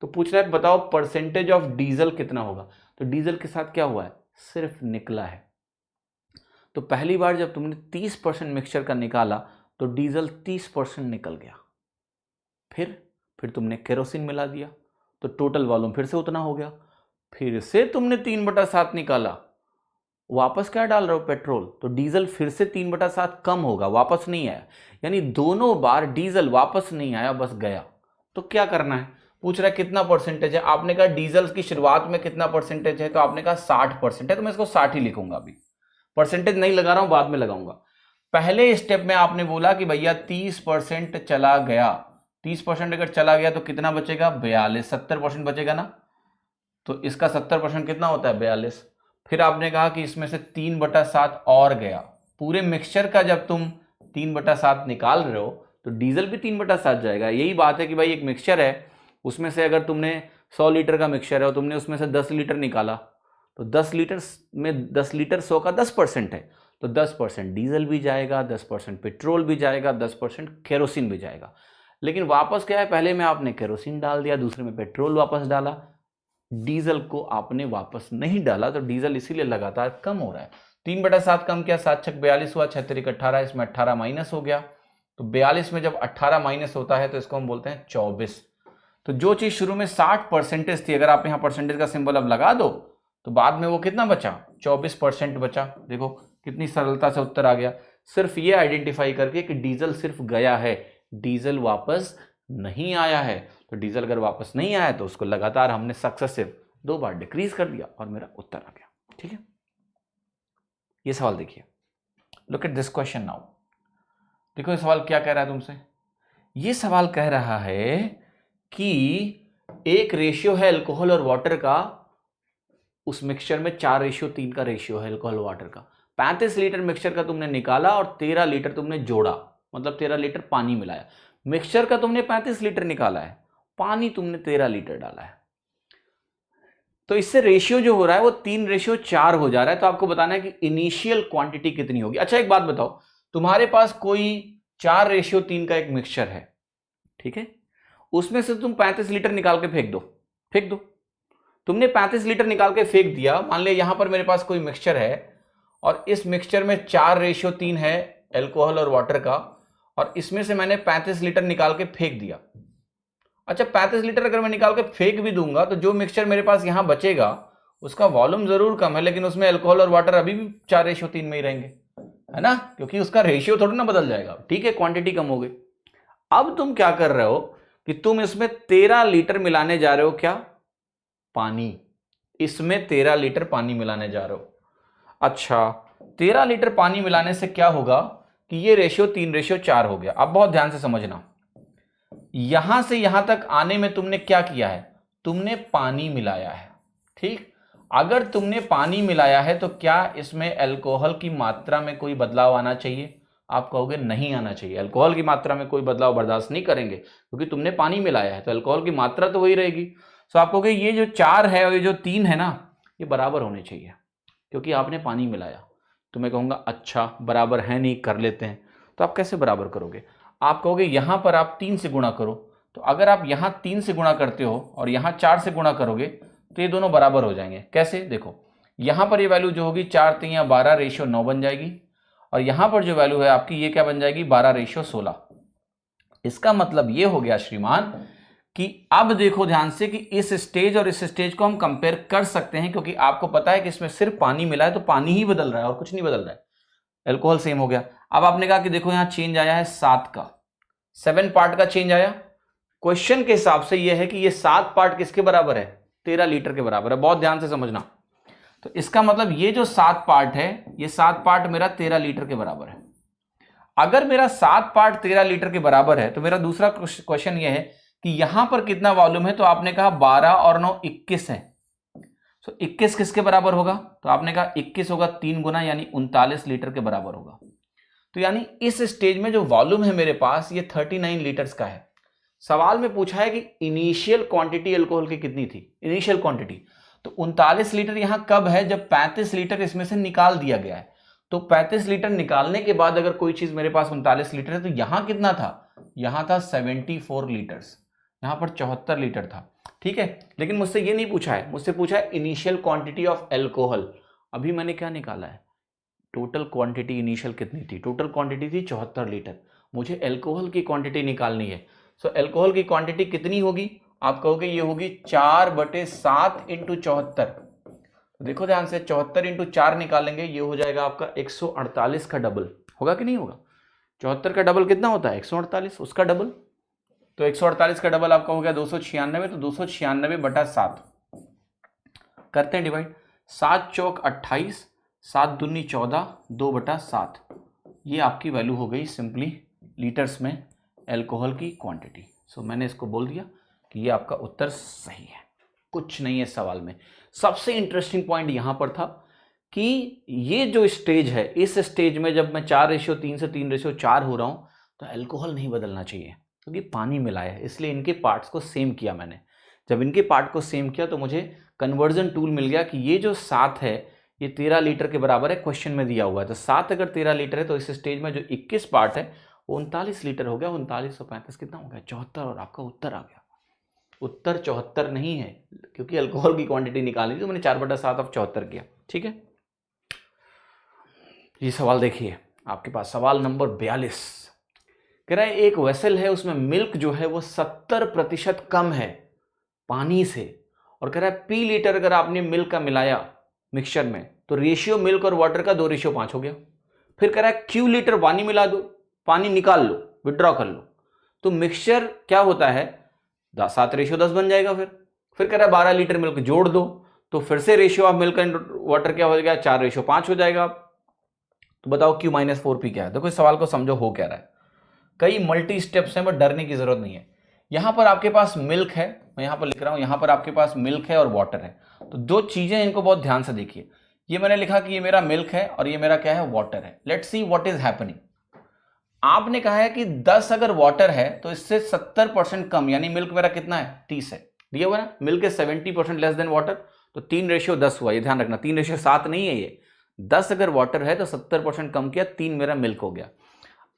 तो पूछ रहा है बताओ परसेंटेज ऑफ डीजल कितना होगा, तो डीजल के साथ क्या हुआ है, सिर्फ निकला है। तो पहली बार जब तुमने 30% मिक्सचर का निकाला तो डीजल 30% निकल गया, फिर तुमने केरोसिन मिला दिया तो टोटल वॉल्यूम फिर से उतना हो गया, फिर से तुमने 3/7 निकाला, वापस क्या डाल रहे हो, पेट्रोल, तो डीजल फिर से 3/7 कम होगा, वापस नहीं आया, यानी दोनों बार डीजल वापस नहीं आया, बस गया। तो क्या करना है, पूछ रहा है कितना परसेंटेज है, आपने कहा डीजल की शुरुआत में कितना परसेंटेज है, तो आपने कहा 60% है, तो मैं इसको 60 ही लिखूंगा, अभी परसेंटेज नहीं लगा रहा हूं, बाद में लगाऊंगा। पहले स्टेप में आपने बोला कि भैया 30% चला गया, 30% अगर चला गया तो कितना बचेगा, 42, 70% बचेगा ना, तो इसका 70% कितना होता है, 42। फिर आपने कहा कि इसमें से 3/7 और गया, पूरे मिक्सचर का जब तुम 3/7 निकाल रहे हो तो डीजल भी 3/7 जाएगा। यही बात है कि भाई एक मिक्सचर है, उसमें से अगर तुमने 100 लीटर का मिक्सचर है और तुमने उसमें से 10 लीटर निकाला, तो 10 लीटर में 10 लीटर 100 का 10% है, तो 10% डीजल भी जाएगा, 10% पेट्रोल भी जाएगा, 10% केरोसिन भी जाएगा। लेकिन वापस क्या है, पहले में आपने केरोसिन डाल दिया, दूसरे में पेट्रोल वापस डाला, डीजल को आपने वापस नहीं डाला, तो डीजल इसीलिए लगातार कम हो रहा है। 3/7 कम किया, 7 छक 42 हुआ, 6 तिरिक 18, इसमें 18 माइनस हो गया, तो 42 में जब 18 माइनस होता है तो इसको हम बोलते हैं 24। तो जो चीज शुरू में 60% थी, अगर आप यहां परसेंटेज का सिंबल अब लगा दो तो बाद में वो कितना बचा, 24% बचा। देखो कितनी सरलता से उत्तर आ गया, सिर्फ ये आइडेंटिफाई करके कि डीजल सिर्फ गया है, डीजल वापस नहीं आया है। तो डीजल अगर वापस नहीं आया तो उसको लगातार हमने सक्सेसिव 2 बार डिक्रीज कर दिया और मेरा उत्तर आ गया। ठीक है, ये सवाल देखिए, look at this question now. देखो ये सवाल क्या कह रहा है तुमसे, ये सवाल कह रहा है कि एक रेशियो है अल्कोहल और वाटर का, उस मिक्सचर में 4:3 का रेशियो है अल्कोहल वाटर का। 35 लीटर मिक्सचर का तुमने निकाला और 13 लीटर तुमने जोड़ा, मतलब 13 लीटर पानी मिलाया। मिक्सचर का तुमने 35 लीटर निकाला है, पानी तुमने 13 लीटर डाला है, तो इससे रेशियो जो हो रहा है वो 3:4 हो जा रहा है। तो आपको बताना है कि इनिशियल क्वांटिटी कितनी होगी। अच्छा एक बात बताओ, तुम्हारे पास कोई 4:3 का एक मिक्सचर है, ठीक है, उसमें से तुम 35 लीटर निकाल के फेंक दो। तुमने 35 लीटर निकाल के फेंक दिया, मान लिया यहां पर मेरे पास कोई मिक्सचर है और इस मिक्सचर में 4:3 है अल्कोहल और वाटर का, और इसमें से मैंने 35 लीटर निकाल के फेंक दिया। अच्छा 35 लीटर अगर मैं निकाल के फेंक भी दूंगा तो जो मिक्सचर मेरे पास यहां बचेगा उसका वॉल्यूम जरूर कम है, लेकिन उसमें अल्कोहल और वाटर अभी भी 4:3 में ही रहेंगे, है ना, क्योंकि उसका रेशियो थोड़ा ना बदल जाएगा। ठीक है, क्वांटिटी कम हो गई। अब तुम क्या कर रहे हो कि तुम इसमें 13 लीटर मिलाने जा रहे हो, क्या, पानी। इसमें 13 लीटर पानी मिलाने जा रहे हो। अच्छा 13 लीटर पानी मिलाने से क्या होगा कि ये रेशियो 3:4 हो गया। अब बहुत ध्यान से समझना, यहां से यहां तक आने में तुमने क्या किया है, तुमने पानी मिलाया है। ठीक, अगर तुमने पानी मिलाया है तो क्या इसमें अल्कोहल की मात्रा में कोई बदलाव आना चाहिए? आप कहोगे नहीं आना चाहिए, अल्कोहल की मात्रा में कोई बदलाव बर्दाश्त नहीं करेंगे क्योंकि तुमने पानी मिलाया है, तो अल्कोहल की मात्रा तो वही रहेगी। तो आप कहोगे ये जो 4 है और ये जो 3 है ना, ये बराबर होने चाहिए क्योंकि आपने पानी मिलाया। तो मैं कहूँगा अच्छा बराबर है नहीं, कर लेते हैं। तो आप कैसे बराबर करोगे? आप कहोगे यहाँ पर आप 3 से गुणा करो, तो अगर आप यहाँ 3 से गुणा करते हो और यहाँ 4 से गुणा करोगे तो ये दोनों बराबर हो जाएंगे। कैसे? देखो यहाँ पर ये वैल्यू जो होगी 4 3 12 रेशियो 9 बन जाएगी, और यहाँ पर जो वैल्यू है आपकी ये क्या बन जाएगी 12 रेशियो 16। इसका मतलब ये हो गया श्रीमान कि अब देखो ध्यान से कि इस स्टेज और इस स्टेज को हम कंपेयर कर सकते हैं, क्योंकि आपको पता है कि इसमें सिर्फ पानी मिला है तो पानी ही बदल रहा है और कुछ नहीं बदल रहा है, अल्कोहल सेम हो गया। अब आपने कहा कि देखो यहां चेंज आया है 7 का, 7 पार्ट का चेंज आया। क्वेश्चन के हिसाब से यह है कि ये 7 पार्ट किसके बराबर है? 13 लीटर के बराबर है। बहुत ध्यान से समझना, तो इसका मतलब ये जो 7 पार्ट है, ये 7 पार्ट मेरा 13 लीटर के बराबर है। अगर मेरा 7 पार्ट 13 लीटर के बराबर है तो मेरा दूसरा क्वेश्चन यह है कि यहां पर कितना वॉल्यूम है? तो आपने कहा 12 और 9 21 है, तो 21 किसके बराबर होगा? तो आपने कहा 21 होगा 3 गुना, यानी 39 लीटर के बराबर होगा। तो यानी इस स्टेज में जो वॉल्यूम है मेरे पास ये 39 लीटर्स का है। सवाल में पूछा है कि इनिशियल क्वांटिटी अल्कोहल की कितनी थी, इनिशियल क्वांटिटी, तो 39 लीटर यहां कब है? जब 35 लीटर इसमें से निकाल दिया गया है। तो 35 लीटर निकालने के बाद अगर कोई चीज मेरे पास 39 लीटर है तो यहां कितना था? यहां था 74 लीटर्स, यहां पर 74 लीटर था। ठीक है, लेकिन मुझसे ये नहीं पूछा है, मुझसे पूछा है इनिशियल क्वांटिटी ऑफ अल्कोहल। अभी मैंने क्या निकाला है? टोटल क्वांटिटी इनिशियल कितनी थी? टोटल क्वांटिटी थी 74 लीटर। मुझे अल्कोहल की क्वांटिटी निकालनी है। सो अल्कोहल की क्वांटिटी कितनी होगी? आप कहोगे ये होगी 4/7 × 74। देखो ध्यान से, 74 × 4 निकालेंगे, ये हो जाएगा आपका 148 का डबल। होगा कि नहीं होगा? 74 का डबल कितना होता है? 148, उसका डबल। तो 148 का डबल आपका हो गया 296, तो 296/7 करते हैं डिवाइड। 7 चौक 28, 7 दूनी 14, 2/7। ये आपकी वैल्यू हो गई सिंपली लीटर्स में अल्कोहल की क्वांटिटी। सो मैंने इसको बोल दिया कि ये आपका उत्तर सही है, कुछ नहीं है सवाल में। सबसे इंटरेस्टिंग पॉइंट यहां पर था कि ये जो स्टेज है, इस स्टेज में जब मैं 4:3 से 3:4 हो रहा हूं तो अल्कोहल नहीं बदलना चाहिए क्योंकि पानी मिलाया है, इसलिए इनके पार्ट्स को सेम किया मैंने। जब इनके पार्ट को सेम किया तो मुझे कन्वर्जन टूल मिल गया कि ये जो 7 है ये 13 लीटर के बराबर है, क्वेश्चन में दिया हुआ है। तो 7 अगर 13 लीटर है तो इस स्टेज में जो 21 पार्ट है वो 39 लीटर हो गया। 39 और 35 कितना हो गया? 74। और आपका उत्तर आ गया। उत्तर 74 नहीं है, क्योंकि अल्कोहल की क्वांटिटी निकाली थी तो मैंने 4/7 ऑफ 74 किया। ठीक है, ये सवाल देखिए आपके पास, सवाल नंबर 42 कह रहा है एक वेसल है उसमें मिल्क जो है वो 70% कम है पानी से, और कह रहा है पी लीटर अगर आपने मिल्क का मिलाया मिक्सचर में तो रेशियो मिल्क और वाटर का 2:5 हो गया। फिर कह रहा है क्यू लीटर पानी मिला दो, पानी निकाल लो, विड्रॉ कर लो, तो मिक्सचर क्या होता है 7:10 बन जाएगा। फिर कह रहा है 12 लीटर मिल्क जोड़ दो, तो फिर से ratio of milk and water क्या हो जाएगा? 4:5 हो जाएगा। तो बताओ Q-4P क्या है? देखो इस सवाल को समझो हो क्या रहा है। कई मल्टी स्टेप्स हैं, बट डरने की जरूरत नहीं है। यहां पर आपके पास मिल्क है, मैं यहां पर लिख रहा हूं, यहां पर आपके पास मिल्क है और वाटर है। तो दो चीजें इनको बहुत ध्यान से देखिए। ये मैंने लिखा कि ये मेरा मिल्क है और ये मेरा क्या है? वाटर है। Let's see what is happening. आपने कहा है कि 10 अगर वाटर है तो इससे 70% कम, यानी मिल्क मेरा कितना है? 30 है, दिया हुआ ना। Milk is 70% less than water, तो 3:10 हुआ। ये ध्यान रखना, 3:7 नहीं है ये। 10 अगर वाटर है तो 70% कम किया, 3 मेरा मिल्क हो गया।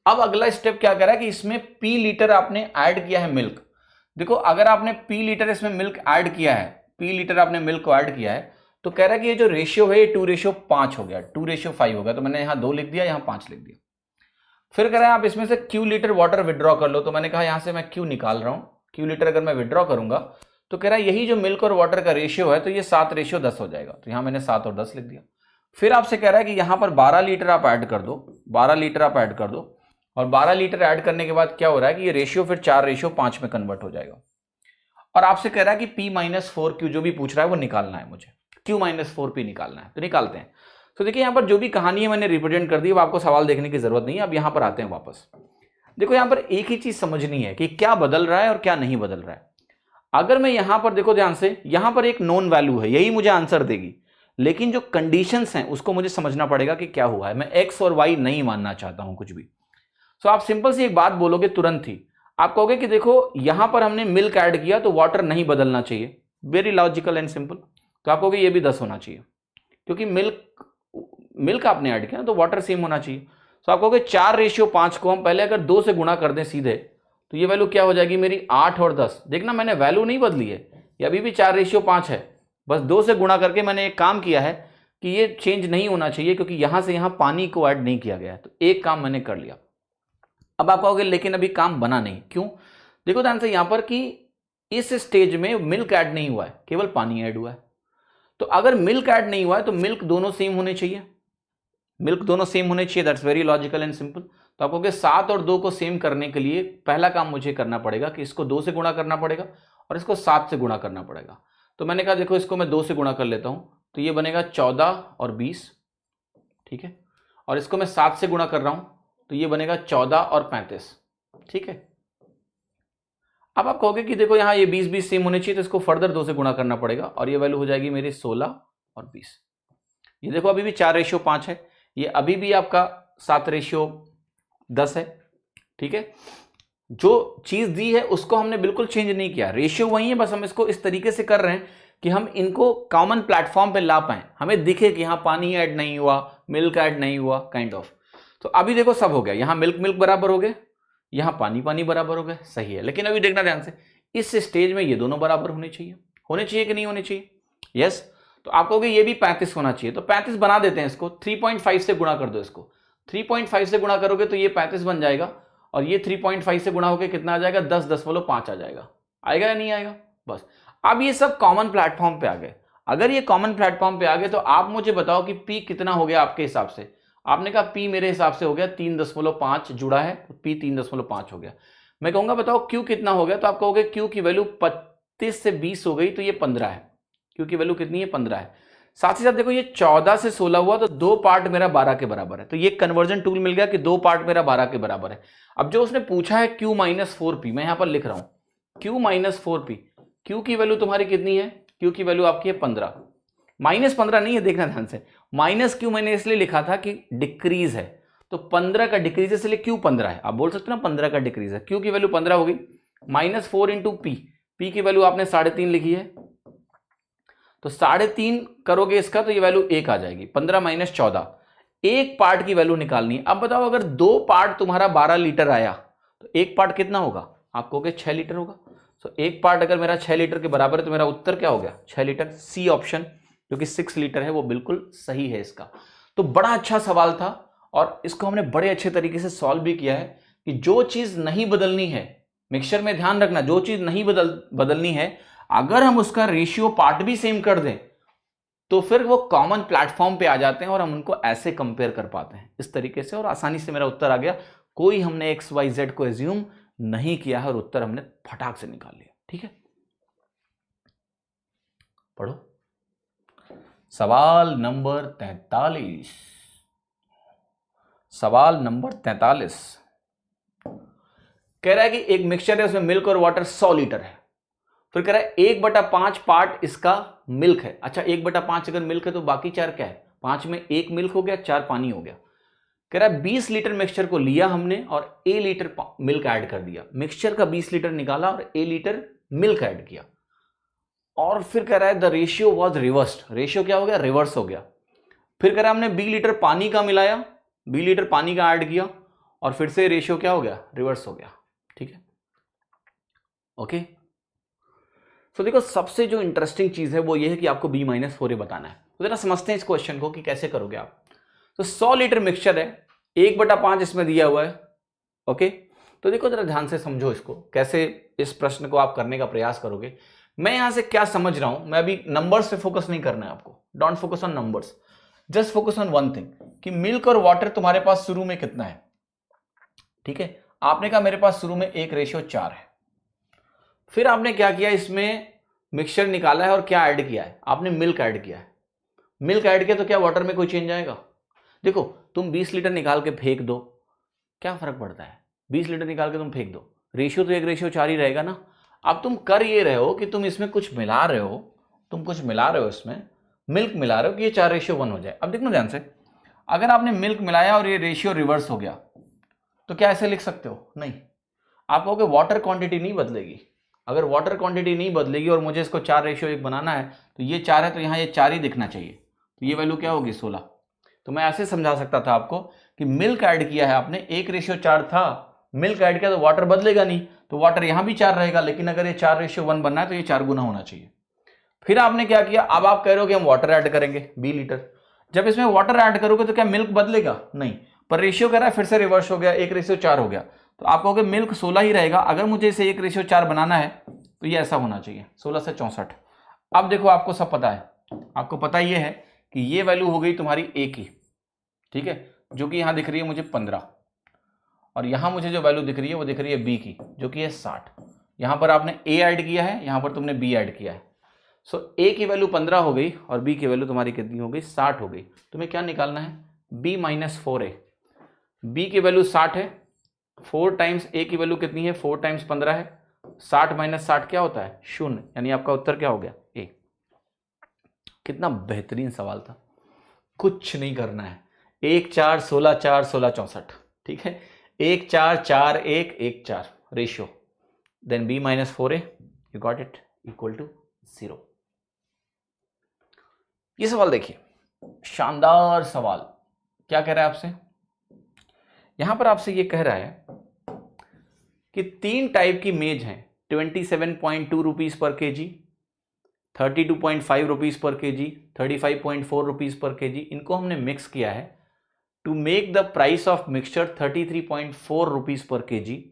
अब अगला स्टेप क्या कर रहा है कि इसमें P लीटर आपने ऐड किया है मिल्क। देखो अगर आपने P लीटर इसमें मिल्क ऐड किया है, P लीटर आपने मिल्क को ऐड किया है, तो कह रहा है कि ये जो रेशियो है ये 2:5 हो गया, 2:5 हो गया। तो मैंने यहां 2 लिख दिया, यहां 5 लिख दिया। फिर कह रहा है आप इसमें से Q लीटर वाटर विड्रॉ कर लो, तो मैंने कहा यहां से मैं Q निकाल रहा हूं। Q लीटर अगर मैं विड्रॉ करूंगा तो कह रहा है यही जो मिल्क और वाटर का रेशियो है तो ये 7:10 हो जाएगा। तो यहां मैंने 7 और 10 लिख दिया। फिर आपसे कह रहा है कि यहां पर 12 लीटर आप ऐड कर दो, 12 लीटर आप ऐड कर दो, और 12 लीटर ऐड करने के बाद क्या हो रहा है कि ये रेशियो फिर 4:5 में कन्वर्ट हो जाएगा। और आपसे कह रहा है कि P-4Q जो भी पूछ रहा है वो निकालना है, मुझे Q-4P निकालना है। तो निकालते हैं। तो देखिए यहां पर जो भी कहानी है मैंने रिप्रेजेंट कर दी, अब आपको सवाल देखने की जरूरत नहीं है। अब यहां पर आते हैं वापस। देखो यहां पर एक ही चीज समझनी है कि क्या बदल रहा है और क्या नहीं बदल रहा है। अगर मैं यहां पर देखो ध्यान से, यहां पर एक नोन वैल्यू है, यही मुझे आंसर देगी, लेकिन जो कंडीशंस हैं उसको मुझे समझना पड़ेगा कि क्या हुआ है। मैं एक्स और वाई नहीं मानना चाहता हूं कुछ भी। सो आप सिंपल सी एक बात बोलोगे तुरंत ही, आप कहोगे कि देखो यहां पर हमने मिल्क ऐड किया तो वाटर नहीं बदलना चाहिए, वेरी लॉजिकल एंड सिंपल। तो आप कहोगे ये भी 10 होना चाहिए, क्योंकि मिल्क आपने ऐड किया ना, तो वाटर सेम होना चाहिए। तो आप कहोगे 4:5 को हम पहले अगर 2 से गुणा कर दें सीधे, तो ये वैल्यू क्या हो जाएगी मेरी? 8 और 10। देखना मैंने वैल्यू नहीं बदली है, ये अभी भी 4:5 है, बस 2 से गुणा करके मैंने एक काम किया है कि ये चेंज नहीं होना चाहिए, क्योंकि यहां से यहां पानी को ऐड नहीं किया गया है। तो एक काम मैंने कर लिया। अब आप कहोगे लेकिन अभी काम बना नहीं, क्यों? देखो ध्यान से यहां पर कि इस स्टेज में मिल्क ऐड नहीं हुआ है, केवल पानी ऐड हुआ है। तो अगर मिल्क ऐड नहीं हुआ है तो मिल्क दोनों सेम होने चाहिए, मिल्क दोनों सेम होने चाहिए। That's very logical and simple. तो आप कहोगे 7 और 2 को सेम करने के लिए पहला काम मुझे करना पड़ेगा कि इसको 2 से गुणा करना पड़ेगा और इसको 7 से गुणा करना पड़ेगा। तो मैंने कहा देखो इसको मैं 2 से गुणा कर लेता हूं, तो ये बनेगा 14 और 20, ठीक है। और इसको मैं 7 से गुणा कर रहा हूं तो ये बनेगा 14 और 35, ठीक है। अब आप कहोगे कि देखो यहाँ ये 20 सेम होने चाहिए, तो इसको फर्दर 2 से गुणा करना पड़ेगा और ये वैल्यू हो जाएगी मेरी 16 और 20। ये देखो अभी भी 4:5 है, ये अभी भी आपका 7:10 है, ठीक है। जो चीज दी है उसको हमने बिल्कुल चेंज नहीं किया, रेशियो वही है, बस हम इसको इस तरीके से कर रहे हैं कि हम इनको कॉमन प्लेटफॉर्म पे ला पाए, हमें दिखे कि यहाँ पानी ऐड नहीं हुआ, मिल्क ऐड नहीं हुआ, काइंड ऑफ। तो अभी देखो सब हो गया, यहाँ मिल्क बराबर हो गए, यहाँ पानी बराबर हो गए, सही है। लेकिन अभी देखना ध्यान से, इस स्टेज में ये दोनों बराबर होने चाहिए कि नहीं होने चाहिए? यस। तो आप कहोगे ये भी 35 होना चाहिए, तो 35 बना देते हैं इसको, 3.5 से गुणा कर दो इसको। 3.5 से गुणा करोगे तो ये 35 बन जाएगा, और ये 3.5 से गुणा होकर कितना आ जाएगा? 10.5 आ जाएगा। आएगा या नहीं आएगा? बस अब ये सब कॉमन प्लेटफॉर्म पे आ गए। अगर ये कॉमन प्लेटफॉर्म पे आ गए तो आप मुझे बताओ कि P कितना हो गया आपके हिसाब से? आपने कहा P मेरे हिसाब से हो गया 3.5 जुड़ा है, तो P 3.5 हो गया। मैं कहूंगा बताओ Q कितना हो गया, तो आप कहोगे Q की वैल्यू 25 से 20 हो गई, तो ये 15 है। Q की वैल्यू कितनी है? 15 है। साथ ही साथ देखो ये 14 से 16 हुआ, तो 2 पार्ट मेरा 12 के बराबर है। तो ये कन्वर्जन टूल मिल गया कि 2 पार्ट मेरा 12 के बराबर है। अब जो उसने पूछा है Q-4P, मैं यहां पर लिख रहा हूं Q-4P। Q की वैल्यू तुम्हारी कितनी है? Q की वैल्यू आपकी है 15, -15 नहीं है, देखना ध्यान से। -Q मैंने इसलिए लिखा था कि डिक्रीज है, तो 15 का डिक्रीज है, इसलिए Q 15 है। आप बोल सकते हो ना 15 का डिक्रीज है। Q की वैल्यू 15 हो गई, -4 × P, P की वैल्यू आपने 3.5 लिखी है, तो 3.5 करोगे इसका तो ये वैल्यू 1 आ जाएगी। 15 - 14, एक पार्ट की वैल्यू निकालनी है। अब बताओ अगर 2 पार्ट तुम्हारा 12 लीटर आया तो एक पार्ट कितना होगा? आप कहोगे 6 लीटर होगा। तो एक पार्ट अगर मेरा 6 लीटर के बराबर है तो मेरा उत्तर क्या हो गया? 6 लीटर। सी ऑप्शन जो कि 6 लीटर है वो बिल्कुल सही है इसका। तो बड़ा अच्छा सवाल था और इसको हमने बड़े अच्छे तरीके से सॉल्व भी किया है कि जो चीज नहीं बदलनी है मिक्सचर में, ध्यान रखना, जो चीज नहीं बदलनी है अगर हम उसका रेशियो पार्ट भी सेम कर दें तो फिर वो कॉमन प्लेटफॉर्म पे आ जाते हैं और हम उनको ऐसे कंपेयर कर पाते हैं इस तरीके से, और आसानी से मेरा उत्तर आ गया। कोई हमने XYZ को एज्यूम नहीं किया है और उत्तर हमने फटाक से निकाल लिया। ठीक है, पढ़ो सवाल नंबर 43। सवाल नंबर 43 कह रहा है कि एक मिक्सचर है, उसमें मिल्क और वाटर 100 लीटर है। फिर कह रहा है 1/5 पार्ट इसका मिल्क है। अच्छा, 1/5 अगर मिल्क है तो बाकी 4 क्या है? 5 में 1 मिल्क हो गया, 4 पानी हो गया। कह रहा है 20 लीटर मिक्सचर को लिया हमने और A लीटर मिल्क ऐड कर दिया। मिक्सचर का 20 लीटर निकाला और A लीटर मिल्क ऐड किया, और फिर कह रहा है the ratio was reversed. Ratio क्या हो गया? रिवर्स हो गया। फिर कह रहा है हमने B लीटर पानी का मिलाया, B लीटर पानी का ऐड किया, और फिर से रेशियो क्या हो गया? रिवर्स हो गया। ठीक है, ओके। तो देखो सबसे जो इंटरेस्टिंग चीज है वो ये है कि आपको B-4 बताना है। तो जरा समझते हैं इस क्वेश्चन को कि कैसे करोगे आप। तो 100 लीटर मिक्सचर है, 1/5 इसमें दिया हुआ है। ओके, तो देखो जरा ध्यान से समझो इसको, कैसे इस प्रश्न को आप करने का प्रयास करोगे। मैं यहां से क्या समझ रहा हूं, मैं अभी नंबर्स पे फोकस नहीं करना है आपको, don't focus on numbers, just focus on one thing कि मिल्क और वाटर तुम्हारे पास शुरू में कितना है। ठीक है, आपने कहा मेरे पास शुरू में 1:4 है। फिर आपने क्या किया, इसमें मिक्सचर निकाला है और क्या ऐड किया है? आपने मिल्क ऐड किया है। मिल्क ऐड किया तो क्या वाटर में कोई चेंज आएगा? देखो तुम 20 लीटर निकाल के फेंक दो, क्या फर्क पड़ता है? 20 लीटर निकाल के तुम फेंक दो, रेशियो तो 1:4 ही रहेगा ना। अब तुम कर ये रहे हो कि तुम इसमें कुछ मिला रहे हो, तुम कुछ मिला रहे हो, इसमें मिल्क मिला रहे हो कि ये 4:1 हो जाए। अब देखो ध्यान से, अगर आपने मिल्क मिलाया और ये रेशियो रिवर्स हो गया तो क्या ऐसे लिख सकते हो? नहीं। आप कहोगे वाटर क्वांटिटी नहीं बदलेगी। अगर वाटर क्वांटिटी नहीं बदलेगी और मुझे इसको 4:1 बनाना है तो ये 4 है तो यहाँ ये 4 ही दिखना चाहिए, तो ये वैल्यू क्या होगी? 16। तो मैं ऐसे समझा सकता था आपको कि मिल्क ऐड किया है आपने, 1:4 था, मिल्क ऐड किया तो वाटर बदलेगा नहीं, तो वाटर यहां भी 4 रहेगा, लेकिन अगर ये 4:1 बनना है तो ये 4 गुना होना चाहिए। फिर आपने क्या किया, अब आप कह रहे हो कि हम वाटर ऐड करेंगे B लीटर। जब इसमें वाटर ऐड करोगे तो क्या मिल्क बदलेगा? नहीं, पर रेशियो कह रहा है फिर से रिवर्स हो गया, 1:4 हो गया, तो आप कहोगे मिल्क 16 ही रहेगा। अगर मुझे इसे 1:4 बनाना है तो ये ऐसा होना चाहिए, 16 से 64। अब देखो आपको सब पता है, आपको पता ये है कि ये वैल्यू हो गई तुम्हारी A की, ठीक है, जो कि यहां दिख रही है मुझे 15, और यहां मुझे जो वैल्यू दिख रही है वो दिख रही है B की, जो कि है 60। यहां पर आपने A ऐड किया है, यहां पर तुमने B ऐड किया है। सो A की वैल्यू 15 हो गई और B की वैल्यू तुम्हारी कितनी हो गई? 60 हो गई। तुम्हें क्या निकालना है? B-4A। B की वैल्यू 60 है, 4 टाइम्स A की वैल्यू कितनी है? 4 टाइम्स 15 है, 60 - 60 क्या होता है? 0, यानी आपका उत्तर क्या हो गया? A। कितना बेहतरीन सवाल था, कुछ नहीं करना है, 1 4 16 4 16 64, ठीक है, 1 4 4 1 1 4 ratio, then B-4A, you got it, equal to 0। ये सवाल देखिए, शानदार सवाल। क्या कह रहा है आपसे? यहां पर आपसे ये कह रहा है कि 3 टाइप की मेज हैं, 27.2 rupees per kg, 32.5 rupees per kg, 35.4 rupees per kg, इनको हमने मिक्स किया है to make the price of mixture 33.4 rupees per kg.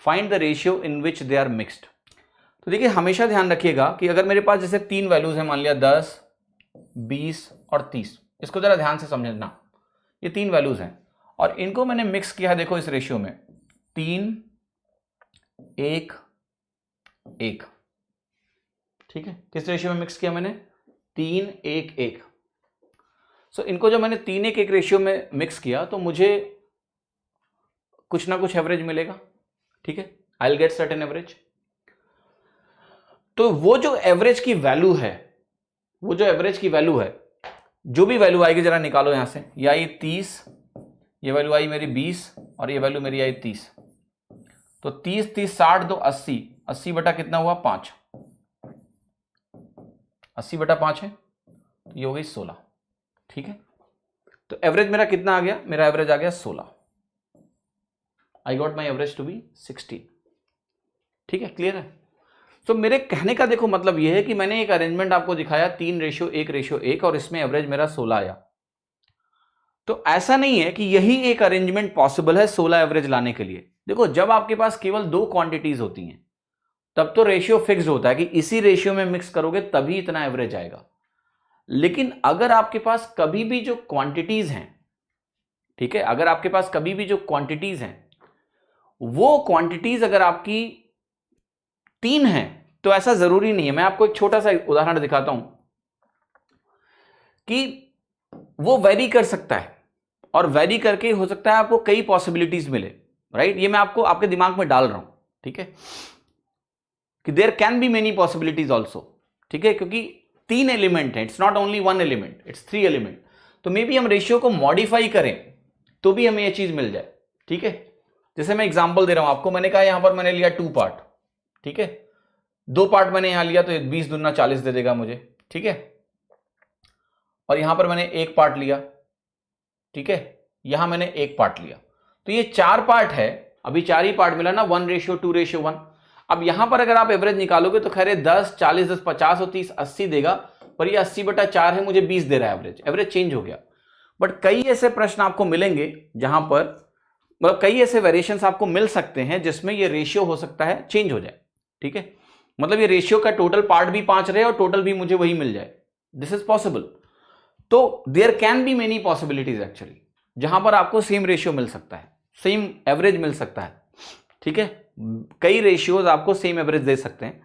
Find the ratio in which they are mixed. तो देखिए हमेशा ध्यान रखिएगा कि अगर मेरे पास जैसे 3 वैल्यूज हैं, मान लिया 10, 20 और 30, इसको जरा ध्यान से समझना, ये 3 वैल्यूज हैं और इनको मैंने मिक्स किया है, देखो इस रेशियो में 3 1 1, ठीक है, किस रेशियो में मिक्स किया मैंने? 3 1 1। सो इनको जब मैंने 3 1 1 रेशियो में मिक्स किया तो मुझे कुछ ना कुछ एवरेज मिलेगा, ठीक है, I will get certain average. तो वो जो एवरेज की वैल्यू है, वो जो एवरेज की वैल्यू है, जो भी वैल्यू आएगी जरा निकालो यहां से, ये आई 30, ये वैल्यू आई मेरी 20 और ये वैल्यू मेरी आई 30। तो 30 30 60 2 80, 80 बटा कितना हुआ 5, 80 बटा 5 है, तो ये हो गई 16। ठीक है, तो एवरेज मेरा कितना आ गया, मेरा एवरेज आ गया 16। I got my average to be 16। ठीक है, क्लियर है। तो मेरे कहने का देखो मतलब यह है कि मैंने एक अरेंजमेंट आपको दिखाया 3:1:1 और इसमें एवरेज मेरा 16 आया। तो ऐसा नहीं है कि यही एक अरेंजमेंट पॉसिबल है 16 एवरेज लाने के लिए। देखो जब आपके पास केवल 2 क्वांटिटीज होती हैं तब तो रेशियो फिक्स होता है कि इसी रेशियो में मिक्स करोगे तभी इतना एवरेज आएगा। लेकिन अगर आपके पास कभी भी जो क्वांटिटीज हैं, ठीक है, अगर आपके पास कभी भी जो क्वांटिटीज हैं वो क्वांटिटीज अगर आपकी 3 हैं तो ऐसा जरूरी नहीं है। मैं आपको एक छोटा सा उदाहरण दिखाता हूं कि वो वेरी कर सकता है और वेरी करके हो सकता है आपको कई पॉसिबिलिटीज मिले, राइट। ये मैं आपको आपके दिमाग में डाल रहा हूं, ठीक है, कि there can be many possibilities also. ठीक है, क्योंकि 3 एलिमेंट है, it's not only 1 element, it's 3 element. तो मे बी हम रेशियो को मॉडिफाई करें तो भी हमें ये चीज मिल जाए। ठीक है, जैसे मैं एग्जांपल दे रहा हूं आपको, मैंने कहा यहां पर मैंने लिया 2 पार्ट, ठीक है, 2 पार्ट मैंने यहां लिया तो 20 दूना 40 दे देगा मुझे। ठीक है, और यहां पर मैंने 1 पार्ट लिया, ठीक है, यहां मैंने 1 पार्ट लिया, तो ये 4 पार्ट है, अभी 4 ही पार्ट मिला ना, 1:2:1। अब यहां पर अगर आप एवरेज निकालोगे तो खैर 10, 40, 10, 50 और 30, 80 देगा, पर ये 80 बटा 4 है, मुझे 20 दे रहा है एवरेज। एवरेज चेंज हो गया। बट कई ऐसे प्रश्न आपको मिलेंगे जहां पर मतलब कई ऐसे वेरिएशंस आपको मिल सकते हैं जिसमें ये रेशियो हो सकता है चेंज हो जाए। ठीक है, मतलब ये रेशियो का टोटल पार्ट भी 5 रहे और टोटल भी मुझे वही मिल जाए, दिस इज पॉसिबल। तो there can be many possibilities actually जहां पर आपको सेम रेशियो मिल सकता है, सेम एवरेज मिल सकता है। ठीक है, कई रेशियोज आपको सेम एवरेज दे सकते हैं।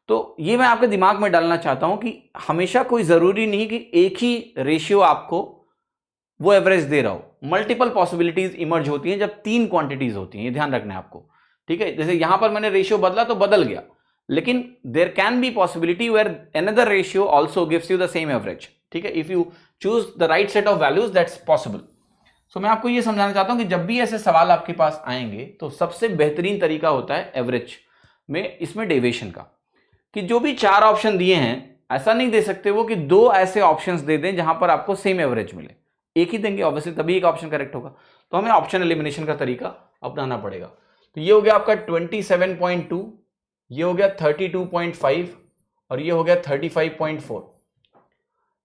तो ये मैं आपके दिमाग में डालना चाहता हूं कि हमेशा कोई जरूरी नहीं कि एक ही रेशियो आपको वो एवरेज दे रहा हो। मल्टीपल पॉसिबिलिटीज इमर्ज होती हैं जब 3 क्वांटिटीज होती हैं, ये ध्यान रखना है आपको। ठीक है, जैसे यहां पर मैंने रेशियो बदला तो बदल गया, लेकिन there can be possibility where another ratio also gives you the same average. ठीक है, if you choose the right set of values that's possible. So मैं आपको ये समझाना चाहता हूं कि जब भी ऐसे सवाल आपके पास आएंगे तो सबसे बेहतरीन तरीका होता है एवरेज में, इसमें डेविएशन का, कि जो भी 4 ऑप्शन दिए हैं ऐसा नहीं दे सकते वो कि 2 ऐसे ऑप्शंस दे दें जहां पर आपको सेम एवरेज मिले। एक ही देंगे ऑब्वियसली, तभी एक ऑप्शन करेक्ट होगा। तो हमें ऑप्शन एलिमिनेशन का तरीका अपनाना पड़ेगा। तो ये हो गया आपका 27.2, ये हो गया 32.5 और ये हो गया 35.4।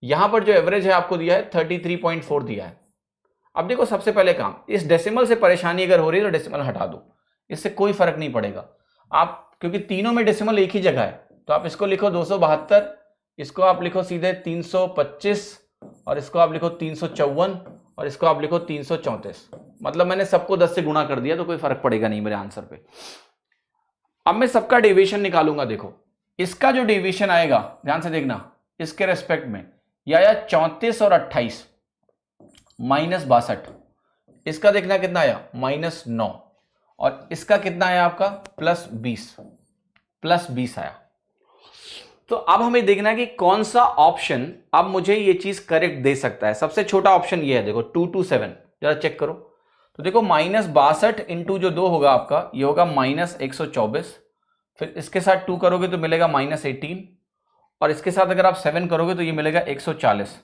यहां पर जो एवरेज है आपको दिया है 33.4 दिया है। अब देखो सबसे पहले काम, इस डेसिमल से परेशानी अगर हो रही है तो डेसिमल हटा दो, इससे कोई फर्क नहीं पड़ेगा आप, क्योंकि तीनों में डेसिमल एक ही जगह है। तो आप इसको लिखो 272, इसको आप लिखो सीधे 325 और इसको आप लिखो 354 और इसको आप लिखो 334। मतलब मैंने सबको 10 से गुणा कर दिया तो कोई फर्क पड़ेगा नहीं मेरे आंसर पे। अब मैं सबका डेविएशन निकालूंगा। देखो इसका जो डेविएशन आएगा ध्यान से देखना, इसके रेस्पेक्ट में ये आया 34 और 28 -62। इसका देखना कितना आया -9 और इसका कितना आया आपका +20 आया। तो अब हमें देखना है कि कौन सा ऑप्शन अब मुझे ये चीज करेक्ट दे सकता है। सबसे छोटा ऑप्शन ये है, देखो 227, जरा चेक करो। तो देखो -62 इंटू जो 2 होगा आपका, ये होगा -124, फिर इसके साथ 2 करोगे तो मिलेगा -18 और इसके साथ अगर आप 7 करोगे तो ये मिलेगा 140।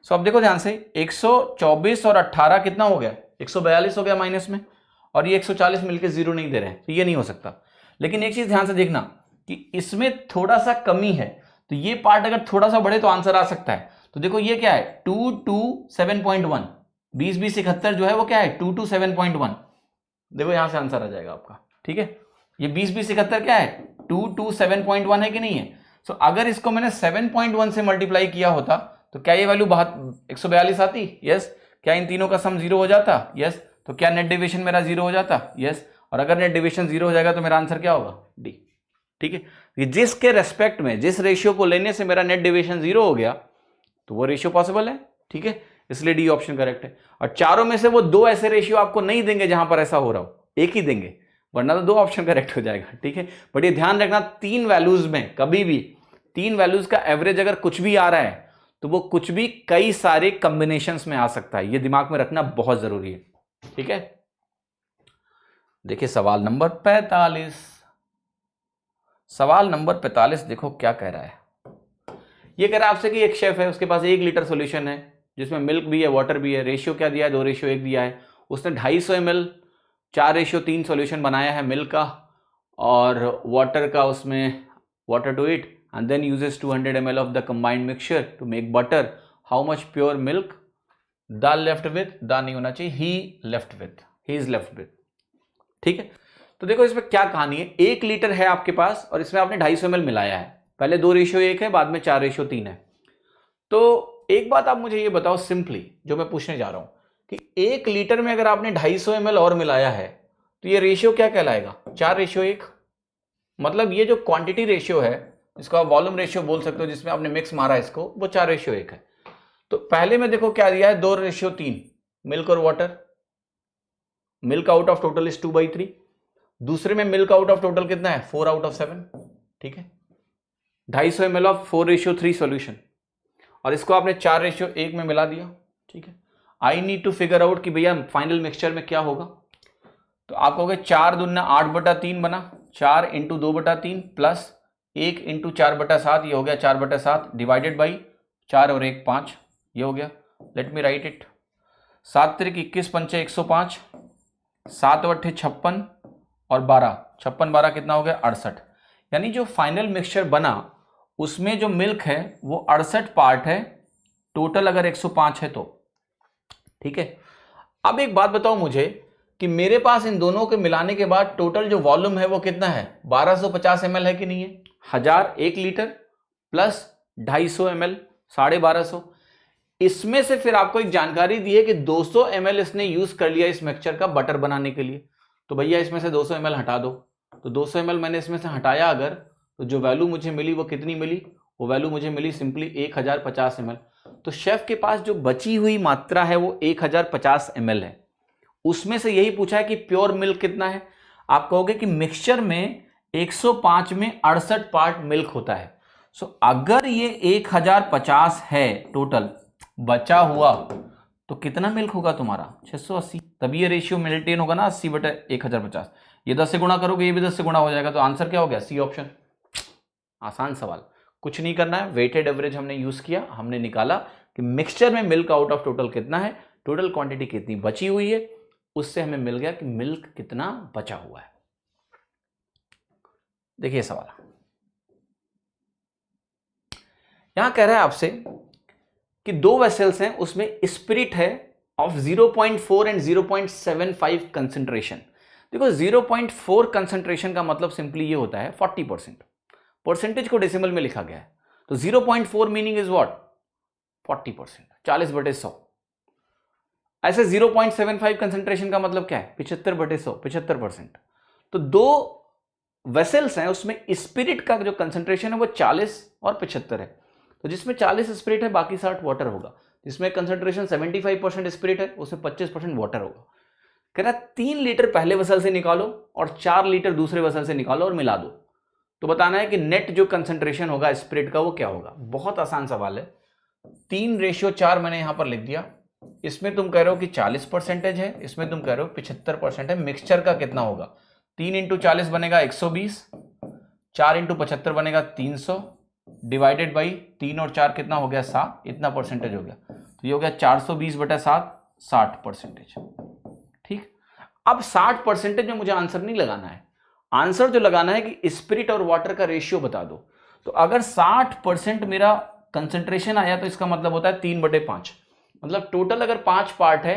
सो अब देखो ध्यान से, 124 और 18 कितना हो गया, 142 हो गया माइनस में, और ये 140 मिलके 0 नहीं दे रहे हैं, तो ये नहीं हो सकता। लेकिन एक चीज ध्यान से देखना कि इसमें थोड़ा सा कमी है, तो ये पार्ट अगर थोड़ा सा बढ़े तो आंसर आ सकता है। तो देखो ये क्या है 227.1, 20-20-71 जो है वो क्या है 227.1। देखो यहां से आंसर आ जाएगा आपका। ठीक है, ये 20-20-71 क्या है 227.1 है कि नहीं है। सो अगर इसको मैंने 7.1 से मल्टीप्लाई किया होता तो क्या ये वैल्यू 142 आती, यस। क्या इन तीनों का सम 0 हो जाता, यस। तो क्या नेट डेविएशन मेरा 0 हो जाता, यस। और अगर नेट डेविएशन 0 हो जाएगा तो मेरा आंसर क्या होगा, डी। ठीक है, जिसके रेस्पेक्ट में जिस रेशियो को लेने से मेरा नेट डेविएशन 0 हो गया तो वो रेशियो पॉसिबल है। ठीक है, इसलिए डी ऑप्शन करेक्ट है। और चारों में से वो 2 ऐसे रेशियो आपको नहीं देंगे जहां पर ऐसा हो रहा हो, एक ही देंगे, वरना तो 2 ऑप्शन करेक्ट हो जाएगा। ठीक है, बट ये ध्यान रखना 3 वैल्यूज में कभी भी 3 वैल्यूज का एवरेज अगर कुछ भी आ रहा है तो वो कुछ भी कई सारे कॉम्बिनेशंस में आ सकता है, ये दिमाग में रखना बहुत जरूरी है। ठीक है, देखिए सवाल नंबर 45। सवाल नंबर 45 देखो क्या कह रहा है। ये कह रहा है आपसे कि एक शेफ है, उसके पास 1 लीटर सॉल्यूशन है जिसमें मिल्क भी है, वाटर भी है। रेशियो क्या दिया है? 2:1 दिया है। उसने 250 ml 4:3 सॉल्यूशन बनाया है मिल्क का और वाटर का, उसमें water to it, and then uses 200 ml of the combined mixture to make butter. How much pure milk the left with, the नहीं होना चाहिए, ही इज लेफ्ट विथ। ठीक है, तो देखो इसमें क्या कहानी है। 1 लीटर है आपके पास और इसमें आपने 250 ml मिलाया है। पहले 2:1 है, बाद में 4:3 है। तो एक बात आप मुझे ये बताओ सिंपली, जो मैं पूछने जा रहा हूं कि 1 लीटर में अगर आपने 250 ml और मिलाया है तो ये रेशियो क्या कहलाएगा? 4:1। मतलब ये जो क्वांटिटी रेशियो है, इसको आप वॉल्यूम रेशियो बोल सकते हो, जिसमें आपने मिक्स मारा इसको, वो 4:1 है। तो पहले में देखो क्या दिया है, 2:3 मिल्क और water. Milk out of total is 2/3। दूसरे में मिल्क आउट ऑफ टोटल कितना है? 4/7। ठीक है, 250 ml ऑफ 4:3 सॉल्यूशन, और इसको आपने 4:1 में मिला दिया। ठीक है, I need to figure out कि भैया फाइनल मिक्सचर में क्या होगा। तो आप कहोगे 4 दूना 8/3 बना, 4 × 2/3 प्लस 1 × 4/7, ये हो गया 4/7 डिवाइडेड बाई 4 और 1 5, ये हो गया। Let me right it. 7 × 21 पंचे 105, 7 × 8 56 और 12, 56 12 कितना हो गया? 68। यानी जो फाइनल मिक्सचर बना उसमें जो मिल्क है वो 68 पार्ट है, टोटल अगर 105 है तो। ठीक है, अब एक बात बताओ मुझे कि मेरे पास इन दोनों के मिलाने के बाद टोटल जो वॉल्यूम है वो कितना है? 1250 ml है कि नहीं है? 1000 1 लीटर प्लस 250 ml 1250। इसमें से फिर आपको एक जानकारी दी है कि 200 ml इसने यूज कर लिया इस मिक्सचर का बटर बनाने के लिए। तो भैया इसमें से 200 ml हटा दो। तो 200 ml मैंने इसमें से हटाया अगर, तो जो वैल्यू मुझे मिली वो कितनी मिली? वो वैल्यू मुझे मिली सिंपली 1050 ml। तो शेफ के पास जो बची हुई मात्रा है वो 1050 ml है। उसमें से यही पूछा है कि प्योर मिल्क कितना है। आप कहोगे कि मिक्सचर में 105 में 68 पार्ट मिल्क होता है। सो अगर ये 1050 है टोटल बचा हुआ, तो कितना मिल्क होगा तुम्हारा? 680। तभी ये रेशियो मेंटेन होगा ना, 80/1050। ये 10 से गुणा करोगे, ये भी 10 से गुणा हो जाएगा। तो आंसर क्या हो गया? C option. आसान सवाल, कुछ नहीं करना है। वेटेड एवरेज हमने यूज किया, हमने निकाला कि मिक्सचर में मिल्क आउट ऑफ टोटल कितना है, टोटल क्वांटिटी कितनी बची हुई है, उससे हमें मिल गया कि मिल्क कितना बचा हुआ है। देखिए सवाल यहां कह रहा है आपसे कि 2 वेसल्स हैं, उसमें स्पिरिट है ऑफ 0.4 एंड 0.75 कंसेंट्रेशन। देखो 0.4 कंसेंट्रेशन का मतलब सिंपली ये होता है 40%। परसेंटेज को डेसिमल में लिखा गया है, तो 0.4 मीनिंग इज व्हाट? 40%, 40/100। ऐसे 0.75 कंसेंट्रेशन का मतलब क्या है? 75/100, 75%। तो 2 वेसल्स हैं, उसमें स्पिरिट का जो कंसेंट्रेशन है वो 40 और 75 है। तो जिसमें 40 स्पिरिट है बाकी 60 वाटर होगा। जिसमें कंसेंट्रेशन 75% स्पिरिट है उसमें 25% वाटर होगा। कह रहा 3 लीटर पहले वेसल से निकालो और 4 लीटर दूसरे वेसल से निकालो और मिला दो। तो बताना है कि नेट जो कंसेंट्रेशन होगा स्पिरिट का वो क्या होगा। बहुत आसान सवाल है। 3:4 मैंने यहां पर लिख दिया। इसमें तुम कह रहे हो कि 40% है, इसमें तुम कह रहे हो 75% है। मिक्सचर का कितना होगा? 3 × 40 बनेगा 120, 4 × 75 बनेगा 300, डिवाइडेड बाई 3 और 4 कितना हो गया? 7। इतना परसेंटेज हो गया, तो ये हो गया 420/7, 60%। ठीक, अब 60% में मुझे आंसर नहीं लगाना है। आंसर जो लगाना है कि स्पिरिट और वाटर का रेशियो बता दो। तो अगर 60% मेरा कंसेंट्रेशन आया तो इसका मतलब होता है 3/5। मतलब टोटल अगर 5 पार्ट है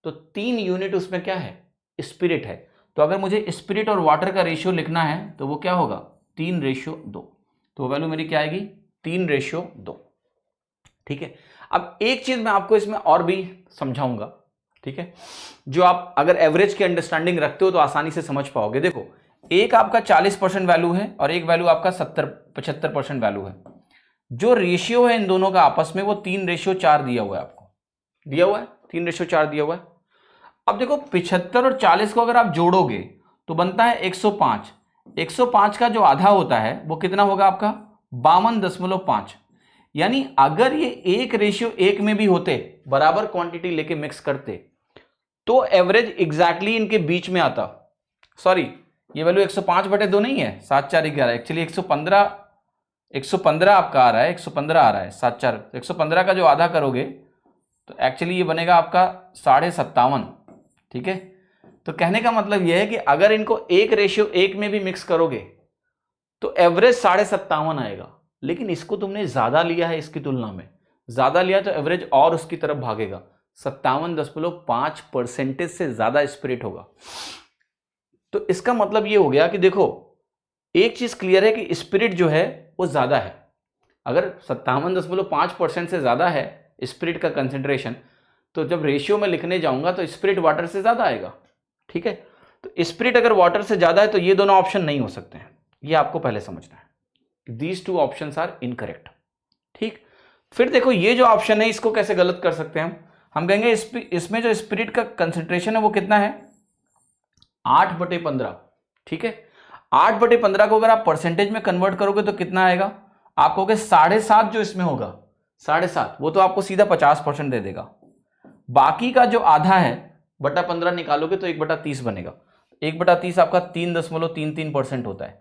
तो 3 यूनिट उसमें क्या है? स्पिरिट है। तो अगर मुझे स्पिरिट और वाटर का रेशियो लिखना है तो वो क्या होगा? 3:2। तो वैल्यू मेरी क्या आएगी? 3:2। ठीक है, अब एक चीज मैं आपको इसमें और भी समझाऊंगा, ठीक है, जो आप अगर एवरेज की अंडरस्टैंडिंग रखते हो तो आसानी से समझ पाओगे। देखो, एक आपका 40% वैल्यू है और एक वैल्यू आपका 75% वैल्यू है। जो रेशियो है इन दोनों का आपस में वो 3:4 दिया हुआ है। आपको दिया हुआ है 3:4 दिया हुआ है। अब देखो 75 और 40 को अगर आप जोड़ोगे तो बनता है 105। 105 का जो आधा होता है वो कितना होगा आपका? 52.5। यानी अगर ये 1:1 में भी होते, बराबर क्वांटिटी लेके मिक्स करते, तो एवरेज एग्जैक्टली इनके बीच में आता। सॉरी, ये वैल्यू 105/2 नहीं है, 7 4 11, एक्चुअली 115 आपका आ रहा है, 115 आ रहा है, 7 4, 115 का जो आधा करोगे तो एक्चुअली ये बनेगा आपका 57.5। ठीक है, तो कहने का मतलब ये है कि अगर इनको 1:1 में भी मिक्स करोगे तो एवरेज 57.5 आएगा, लेकिन इसको तुमने ज्यादा लिया है, इसकी तुलना में ज्यादा लिया तो एवरेज और उसकी तरफ भागेगा, 57.5% से ज्यादा स्पिरिट होगा। तो इसका मतलब ये हो गया कि देखो एक चीज क्लियर है कि स्पिरिट जो है वो ज्यादा है। अगर 57.5% से ज्यादा है स्पिरिट का कंसेंट्रेशन, तो जब रेशियो में लिखने जाऊंगा तो स्पिरिट वाटर से ज्यादा आएगा। ठीक है, तो स्पिरिट अगर वाटर से ज्यादा है तो ये दोनों ऑप्शन नहीं हो सकते हैं, ये आपको पहले समझना है। These two options are incorrect. ठीक, फिर देखो ये जो ऑप्शन है इसको कैसे गलत कर सकते हैं हम कहेंगे इसमें जो स्पिरिट का कंसेंट्रेशन है वो कितना है, 8/15। ठीक है, 8/15 को अगर आप परसेंटेज में कन्वर्ट करोगे तो कितना आएगा, आप कहोगे 7.5 जो इसमें होगा, 7.5 वो तो आपको सीधा 50% दे देगा। बाकी का जो आधा है बटा 15 निकालोगे तो 1/30 बनेगा। 1/30 आपका 3.33% होता है।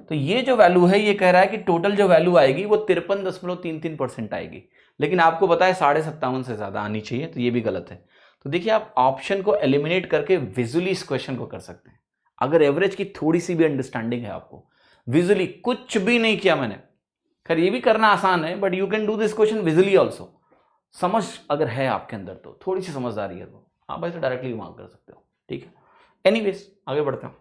तो ये जो वैल्यू है ये कह रहा है कि टोटल जो वैल्यू आएगी वो 53.33% आएगी, लेकिन आपको पता है 57.5 से ज्यादा आनी चाहिए, तो ये भी गलत है। तो देखिए आप ऑप्शन को एलिमिनेट करके विजुअली इस क्वेश्चन को कर सकते हैं। अगर एवरेज की थोड़ी सी भी अंडरस्टैंडिंग है आपको, विजुअली कुछ भी नहीं किया मैंने, खैर ये भी करना आसान है but you can do this question visually also. समझ अगर है आपके अंदर तो थोड़ी सी समझदारी है तो आप ऐसे डायरेक्टली मार्क कर सकते हो। ठीक है, एनीवेज आगे बढ़ते हैं।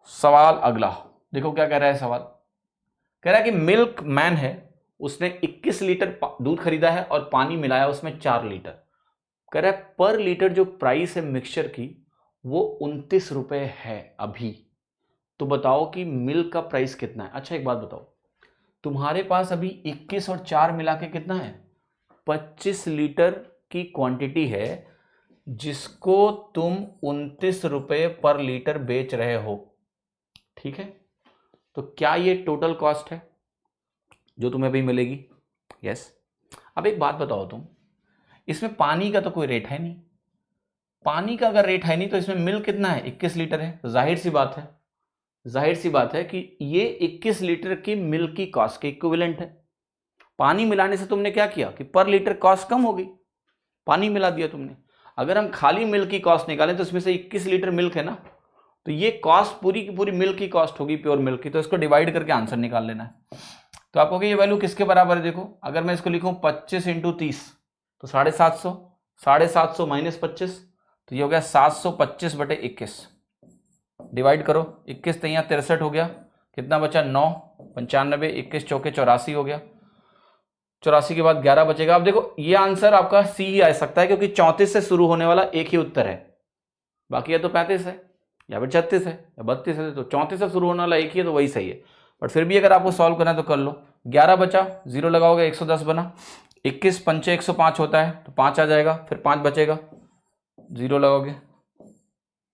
सवाल अगला देखो क्या कह रहा है सवाल, कह रहा है कि मिल्क मैन है, उसने 21 लीटर दूध खरीदा है और पानी मिलाया उसमें 4 लीटर। कह रहा है पर लीटर जो प्राइस है मिक्सचर की वो 29 रुपए है अभी, तो बताओ कि मिल्क का प्राइस कितना है। अच्छा एक बात बताओ, तुम्हारे पास अभी 21 और 4 मिला के कितना है, 25 लीटर की क्वांटिटी है जिसको तुम 29 रुपए पर लीटर बेच रहे हो। ठीक है, तो क्या ये टोटल कॉस्ट है जो तुम्हें भी मिलेगी? यस। अब एक बात बताओ तुम, इसमें पानी का तो कोई रेट है नहीं, पानी का अगर रेट है नहीं तो इसमें मिल्क कितना है, 21 लीटर है, तो जाहिर सी बात है कि ये 21 लीटर की मिल्क की कॉस्ट के इक्विवेलेंट है। पानी मिलाने से तुमने क्या किया कि पर लीटर कॉस्ट कम हो गई, पानी मिला दिया तुमने। अगर हम खाली मिल्क की कॉस्ट निकालें तो इसमें से 21 लीटर मिल्क है ना, तो ये कॉस्ट पूरी की पूरी मिल्क की कॉस्ट होगी, प्योर मिल्क की, तो इसको डिवाइड करके आंसर निकाल लेना है। तो आपको ये वैल्यू किसके बराबर है, देखो अगर मैं इसको लिखूं 25 × 30 तो 750, 750 - 25 तो ये हो गया 725/21। डिवाइड करो, 21 3 63 हो गया, कितना बचा 9, 95, 21 चौके 84 हो गया, 84 के बाद 11 बचेगा। अब देखो ये आंसर आपका सी ही आ सकता है क्योंकि 34 से शुरू होने वाला एक ही उत्तर है, बाकी या तो 35 है या फिर 36 है या 32 है, तो 34 से शुरू होने वाला एक ही है तो वही सही है। बट फिर भी अगर आपको सॉल्व करना है तो कर लो। 11 बचा, 0 लगाओगे 110 बना, 21 पंचे 105 होता है तो 5 आ जाएगा, फिर 5 बचेगा, 0 लगाओगे।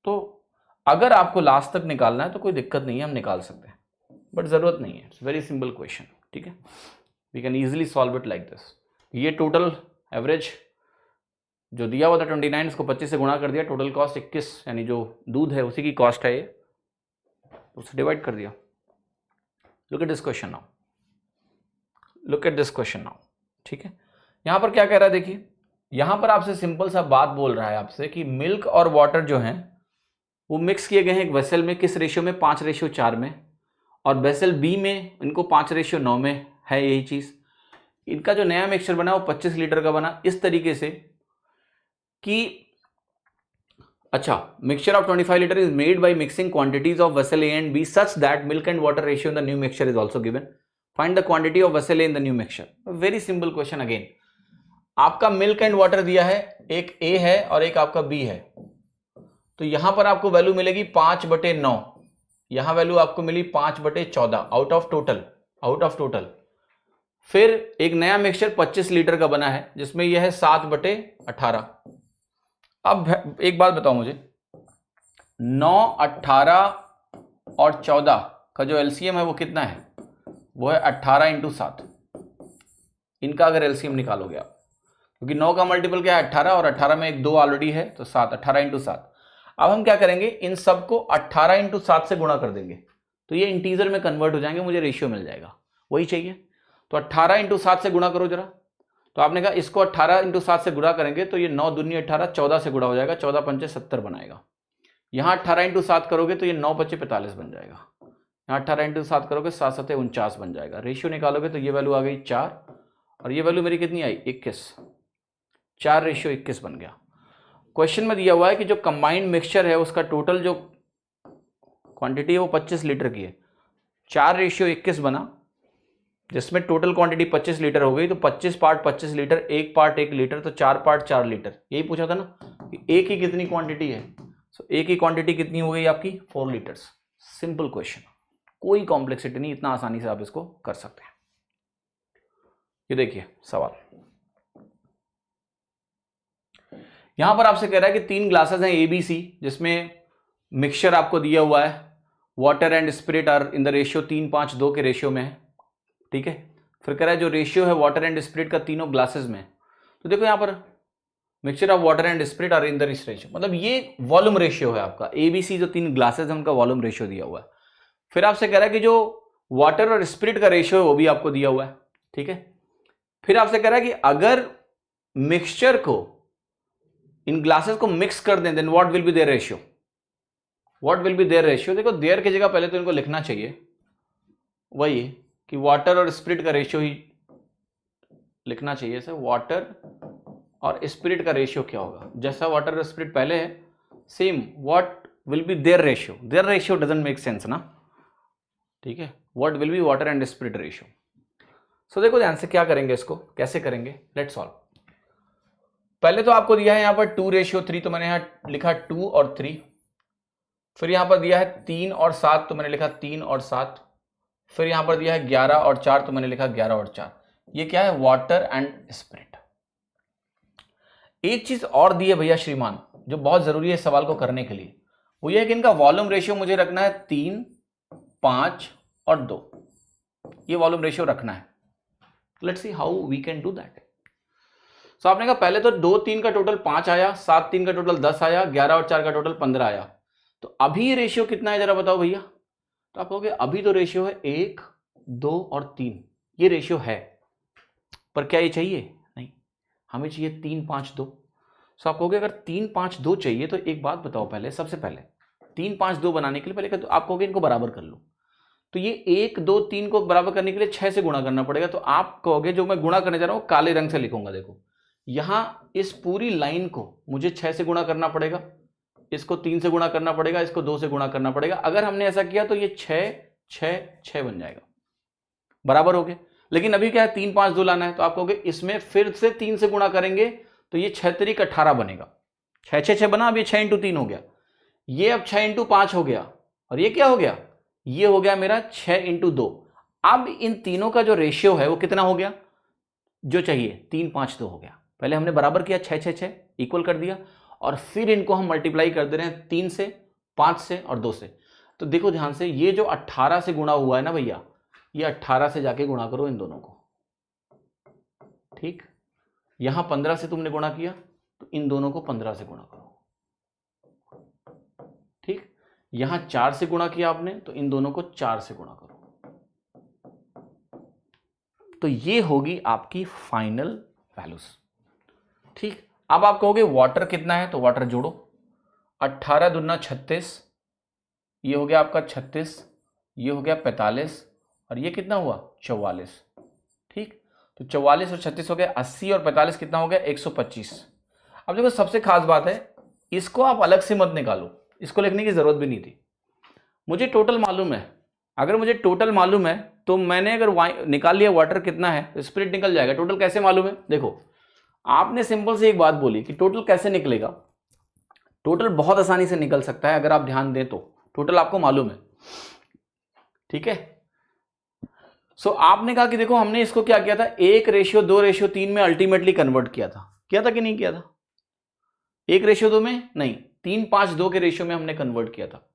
तो अगर आपको लास्ट तक निकालना है तो कोई दिक्कत नहीं है, हम निकाल सकते हैं, बट जरूरत नहीं है, इट्स वेरी सिंपल क्वेश्चन। ठीक है, we can easily solve it like this. ये टोटल एवरेज जो दिया हुआ था 29, इसको 25 से गुणा कर दिया, टोटल कॉस्ट 21 यानी जो दूध है उसी की कॉस्ट है ये, उससे डिवाइड कर दिया। Look at this question now, look at this question now. ठीक है, यहां पर क्या कह रहा है, देखिए यहां पर आपसे सिंपल सा बात बोल रहा है आपसे कि मिल्क और वाटर जो है वो मिक्स किए गए हैं एक वेसल में, किस रेशियो में, 5:4 में, और वेसल बी में इनको 5:9 में है यही चीज। इनका जो नया मिक्सचर बना वो 25 लीटर का बना इस तरीके से कि अच्छा, mixture of 25 litre is made by mixing quantities of vessel A and B such that milk and water ratio in the new mixture is also given, find the quantity of vessel A in the new mixture. Very simple question again, आपका milk and water दिया है, एक ए है और एक आपका B है, तो यहां पर आपको वैल्यू मिलेगी 5/9, यहां वैल्यू आपको मिली 5/14 आउट ऑफ टोटल। फिर एक नया मिक्सचर 25 लीटर का बना है जिसमें यह है 7/18। अब एक बात बताओ मुझे, 9, 18 और 14 का जो एलसीएम है वो कितना है, वो है 18 × 7। इनका अगर एलसीएम निकालोगे आप, क्योंकि 9 का मल्टीपल क्या है 18 और 18 में एक 2 ऑलरेडी है तो 7, 18 × 7। अब हम क्या करेंगे, इन सबको 18 इंटू 7 से गुणा कर देंगे तो ये इंटीजर में कन्वर्ट हो जाएंगे, मुझे रेशियो मिल जाएगा, वही चाहिए। तो 18 इंटू 7 से गुणा करो जरा। तो आपने कहा इसको 18 इंटू 7 से गुणा करेंगे तो ये 9 दूनी 18, 14 से गुणा हो जाएगा, 14 पंचे 70 बनाएगा। यहाँ 18 इंटू 7 करोगे तो ये 9 पच्चे 45 बन जाएगा। यहाँ 18 इंटू 7 करोगे 7 7 49 बन जाएगा। रेशियो निकालोगे तो ये वैल्यू आ गई 4 और ये वैल्यू मेरी कितनी आई 21। 4 रेशियो 21 बन गया। क्वेश्चन में दिया हुआ है कि जो कंबाइंड मिक्सचर है उसका टोटल जो क्वांटिटी है वो 25 लीटर की है। 4 रेशियो 21 बना जिसमें टोटल क्वांटिटी 25 लीटर हो गई, तो 25 पार्ट 25 लीटर, 1 पार्ट 1 लीटर, तो 4 पार्ट 4 लीटर। यही पूछा था ना कि एक ही कितनी क्वांटिटी है। सो एक ही क्वांटिटी कितनी हो गई आपकी 4 लीटर्स। सिंपल क्वेश्चन, कोई कॉम्प्लेक्सिटी नहीं, इतना आसानी से आप इसको कर सकते हैं। ये देखिए सवाल यहां पर आपसे कह रहा है कि 3 ग्लासेस हैं ABC जिसमें मिक्सचर आपको दिया हुआ है, water and spirit are in the ratio 3:5:2 के रेशियो में है। ठीक है, फिर कह रहा है जो रेशियो है वाटर एंड स्पिरिट का तीनों ग्लासेस में। तो देखो यहां पर mixture of water and spirit are in the ratio, मतलब ये वॉल्यूम रेशियो है आपका। ABC जो 3 ग्लासेस है उनका वॉल्यूम रेशियो दिया हुआ है। फिर आपसे कह रहा है कि जो वाटर और स्पिरिट का रेशियो है वो भी आपको दिया हुआ है। ठीक है, फिर आपसे कह रहा है कि अगर मिक्सचर को इन ग्लासेस को मिक्स कर दें then what will be their ratio. What will be their ratio, देखो देयर की जगह पहले तो इनको लिखना चाहिए वही कि वाटर और स्पिरिट का रेशियो ही लिखना चाहिए सर। वाटर और स्पिरिट का रेशियो क्या होगा, जैसा वाटर और स्पिरिट पहले है same what will be their ratio. Their ratio doesn't make sense ना। ठीक है, what will be water and spirit ratio. So देखो ध्यान से क्या करेंगे, इसको कैसे करेंगे, लेट्स सॉल्व। पहले तो आपको दिया है यहां पर 2:3, तो मैंने यहां लिखा 2 और 3। फिर यहां पर दिया है 3 और 7, तो मैंने लिखा 3 और 7। फिर यहां पर दिया है 11 और 4, तो मैंने लिखा 11 और 4। ये क्या है, वाटर एंड स्पिरिट। एक चीज और दी है भैया श्रीमान जो बहुत जरूरी है इस सवाल को करने के लिए, वो ये है कि इनका वॉल्यूम रेशियो मुझे रखना है 3, 5 और 2। ये वॉल्यूम रेशियो रखना है। Let's see how we can do that. So आपने कहा पहले तो 2 3 का टोटल 5 आया, 7 3 का टोटल 10 आया, 11 और 4 का टोटल 15 आया। तो अभी ये रेशियो कितना है जरा बताओ भैया। तो आप कहोगे अभी तो रेशियो है 1, 2 और 3, ये रेशियो है, पर क्या ये चाहिए, नहीं, हमें चाहिए 3 5 2। सो आप कहोगे अगर 3 5 2 चाहिए तो एक बात बताओ पहले, सबसे पहले 3 5 2 बनाने के लिए पहले तो आप कहोगे इनको बराबर कर लो। तो ये 1 2 3 को बराबर करने के लिए 6 से गुणा करना पड़ेगा। तो आप कहोगे जो मैं गुणा करने जा रहा हूं काले रंग से लिखूंगा, देखो यहां इस पूरी लाइन को मुझे 6 से गुणा करना पड़ेगा, इसको 3 से गुणा करना पड़ेगा, इसको 2 से गुणा करना पड़ेगा। अगर हमने ऐसा किया तो ये 6 6 6 बन जाएगा, बराबर हो गए। लेकिन अभी क्या है 3 5 2 लाना है, तो आप कहोगे इसमें फिर से 3 से गुणा करेंगे तो ये 6 3 18 बनेगा। 6 6 6 बना, अब ये 6 इंटू 3 हो गया, ये अब 6 इंटू 5 हो गया, और ये क्या हो गया, ये हो गया मेरा 6 इंटू 2। अब इन तीनों का जो रेशियो है वो कितना हो गया, जो चाहिए 3 5 2 हो गया। पहले हमने बराबर किया 6 6 6 इक्वल कर दिया, और फिर इनको हम मल्टीप्लाई कर दे रहे हैं 3 से, 5 से और 2 से। तो देखो ध्यान से, ये जो 18 से गुणा हुआ है ना भैया, ये 18 से जाके गुणा करो इन दोनों को। ठीक, यहां 15 से तुमने गुणा किया तो इन दोनों को 15 से गुणा करो। ठीक, यहां 4 से गुणा किया आपने तो इन दोनों को 4 से गुणा करो। तो ये होगी आपकी फाइनल वैल्यूज। ठीक, अब आप कहोगे वाटर कितना है, तो वाटर जोड़ो, 18 दूना 36, ये हो गया आपका 36, ये हो गया 45, और ये कितना हुआ 44। ठीक, तो 44 और 36 हो गया 80, और 45 कितना हो गया 125। अब देखो सबसे खास बात है, इसको आप अलग से मत निकालो, इसको लिखने की जरूरत भी नहीं थी। मुझे टोटल मालूम है, अगर मुझे टोटल मालूम है तो मैंने अगर निकाल लिया वाटर कितना है तो स्पिरिट निकल जाएगा। टोटल कैसे मालूम है, देखो आपने सिंपल से एक बात बोली कि टोटल कैसे निकलेगा। टोटल बहुत आसानी से निकल सकता है अगर आप ध्यान दें तो, टोटल आपको मालूम है। ठीक है, सो आपने कहा कि देखो हमने इसको क्या किया था, 1:2:3 में अल्टीमेटली कन्वर्ट किया था कि नहीं किया था, 1:2 में नहीं, 3 5 2 के रेशियो में हमने कन्वर्ट किया था।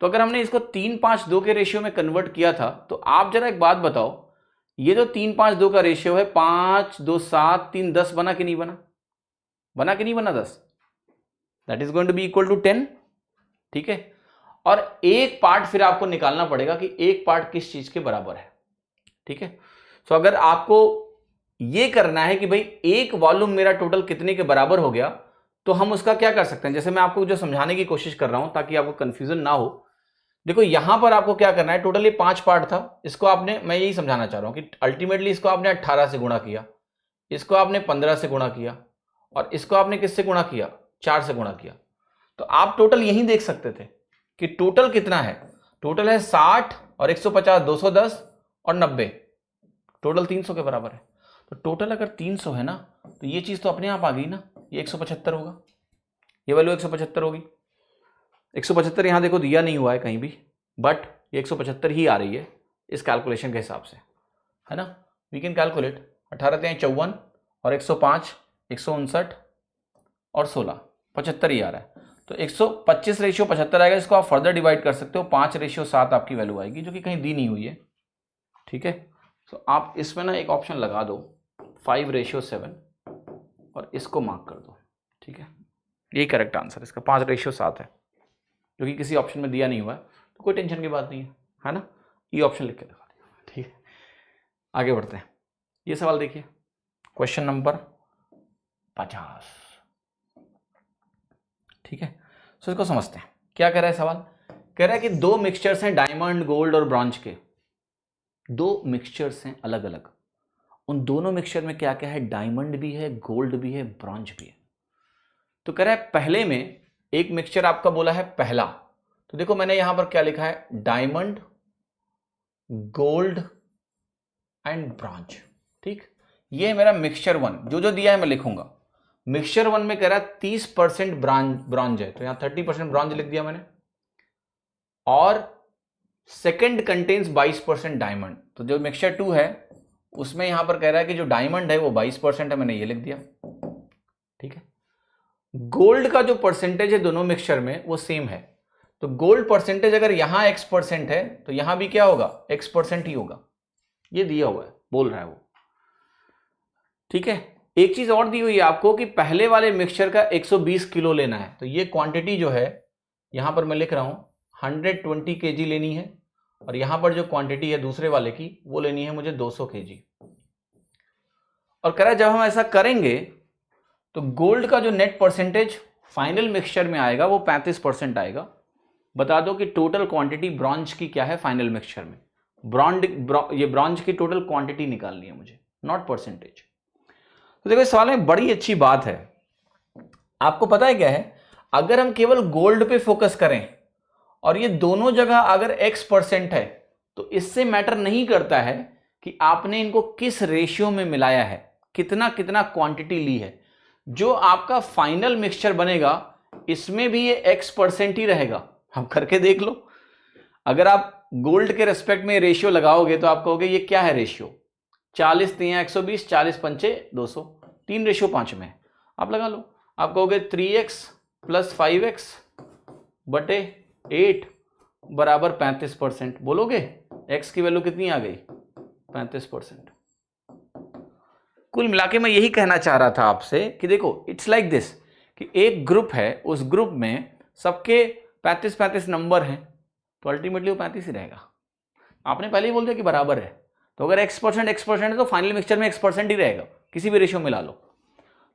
तो अगर हमने इसको 3 5 2 के रेशियो में कन्वर्ट किया था, तो आप जरा एक बात बताओ, ये जो 3 5 2 का रेशियो है, 5 2 7 3 10 बना कि नहीं बना, बना कि नहीं बना 10, that is going to be equal to 10। ठीक है, और एक पार्ट फिर आपको निकालना पड़ेगा कि एक पार्ट किस चीज के बराबर है। ठीक है, तो अगर आपको ये करना है कि भाई एक वॉल्यूम मेरा टोटल कितने के बराबर हो गया, तो हम उसका क्या कर सकते हैं, जैसे मैं आपको जो समझाने की कोशिश कर रहा हूं ताकि आपको कंफ्यूजन ना हो। देखो यहां पर आपको क्या करना है, टोटल ये 5 पार्ट था, इसको आपने, मैं यही समझाना चाह रहा हूं कि अल्टीमेटली इसको आपने 18 से गुणा किया, इसको आपने 15 से गुणा किया, और इसको आपने किससे गुणा किया, 4 से गुणा किया। तो आप टोटल यही देख सकते थे कि टोटल कितना है, टोटल है 60 और 150 210 और 90, टोटल 300 के बराबर है। तो टोटल अगर 300 है ना, तो ये चीज तो अपने आप आ गई ना, ये 175 होगा, ये वैल्यू 175 होगी। 175 यहां देखो दिया नहीं हुआ है कहीं भी, बट ये 175 ही आ रही है इस कैलकुलेशन के हिसाब से, है ना। वी कैन कैलकुलेट 18 54 और 105 159 और 16 75 ही आ रहा है। तो 125 रेशियो 75 आएगा, इसको आप फर्दर डिवाइड कर सकते हो, 5 रेशियो 7 आपकी वैल्यू आएगी, जो कि कहीं दी नहीं हुई है। ठीक है, तो आप इसमें ना एक ऑप्शन लगा दो 5 रेशियो 7 और इसको मार्क कर दो। ठीक है, यही करेक्ट आंसर इसका 5 रेशियो 7 है, जो कि किसी ऑप्शन में दिया नहीं हुआ है, तो कोई टेंशन की बात नहीं है ना। ये ऑप्शन लिख के दिखा दिया। ठीक है, आगे बढ़ते हैं। ये सवाल देखिए, क्वेश्चन नंबर 50। ठीक है, तो इसको समझते हैं क्या कह रहा है सवाल। कह रहा है कि दो मिक्सचर्स हैं डायमंड गोल्ड और ब्रॉन्ज के, दो मिक्सचर्स हैं अलग अलग, उन दोनों मिक्सचर में क्या क्या है, डायमंड भी है, गोल्ड भी है, ब्रॉन्ज भी है। तो कह रहा है पहले में एक मिक्सचर आपका बोला है पहला, तो देखो मैंने यहां पर क्या लिखा है, डायमंड गोल्ड एंड ब्रॉन्ज। ठीक, ये है मेरा मिक्सचर 1, जो जो दिया है मैं लिखूंगा। मिक्सचर 1 में कह रहा है 30% ब्रॉन्ज है, तो यहां 30% ब्रॉन्ज लिख दिया मैंने, और सेकंड कंटेन्स 22% डायमंड। तो जो मिक्सचर 2 है उसमें यहां पर कह रहा है कि जो डायमंड है वो 22% है, मैंने ये लिख दिया। ठीक है, गोल्ड का जो परसेंटेज है दोनों मिक्सचर में वो सेम है, तो गोल्ड परसेंटेज अगर यहां X% है तो यहां भी क्या होगा, X% ही होगा, ये दिया हुआ है, बोल रहा है वो। ठीक है, एक चीज और दी हुई है आपको कि पहले वाले मिक्सचर का 120 किलो लेना है, तो ये क्वांटिटी जो है यहां पर मैं लिख रहा हूं 120 kg लेनी है, और यहां पर जो क्वांटिटी है दूसरे वाले की वो लेनी है मुझे 200 kg। और कह रहा है जब हम ऐसा करेंगे तो गोल्ड का जो नेट परसेंटेज फाइनल मिक्सचर में आएगा वो 35% आएगा। बता दो कि टोटल क्वांटिटी ब्रॉन्ज की क्या है फाइनल मिक्सचर में, ये ब्रॉन्ज की टोटल क्वांटिटी निकालनी है मुझे, नॉट परसेंटेज। तो देखो इस सवाल में बड़ी अच्छी बात है, आपको पता है क्या है, अगर हम केवल गोल्ड पे फोकस करें और ये दोनों जगह अगर X% है, तो इससे मैटर नहीं करता है कि आपने इनको किस रेशियो में मिलाया है, कितना कितना क्वांटिटी ली है। जो आपका फाइनल मिक्सचर बनेगा इसमें भी ये X% ही रहेगा। हम करके देख लो, अगर आप गोल्ड के रेस्पेक्ट में रेशियो लगाओगे तो आप कहोगे ये क्या है रेशियो, 40 3 120, 40 पंचे 200, 3 रेशियो 5 में, आप लगा लो। आप कहोगे 3x + 5x बटे 8 बराबर 35%, बोलोगे x की वैल्यू कितनी आ गई, 35%। कुल मिला के मैं यही कहना चाह रहा था आपसे कि देखो इट्स लाइक दिस, कि एक ग्रुप है, उस ग्रुप में सबके 35 नंबर हैं, तो अल्टीमेटली वो 35 ही रहेगा। आपने पहले ही बोल दिया कि बराबर है, तो अगर X% है तो फाइनल मिक्सचर में X% ही रहेगा, किसी भी रेशियो में ला लो।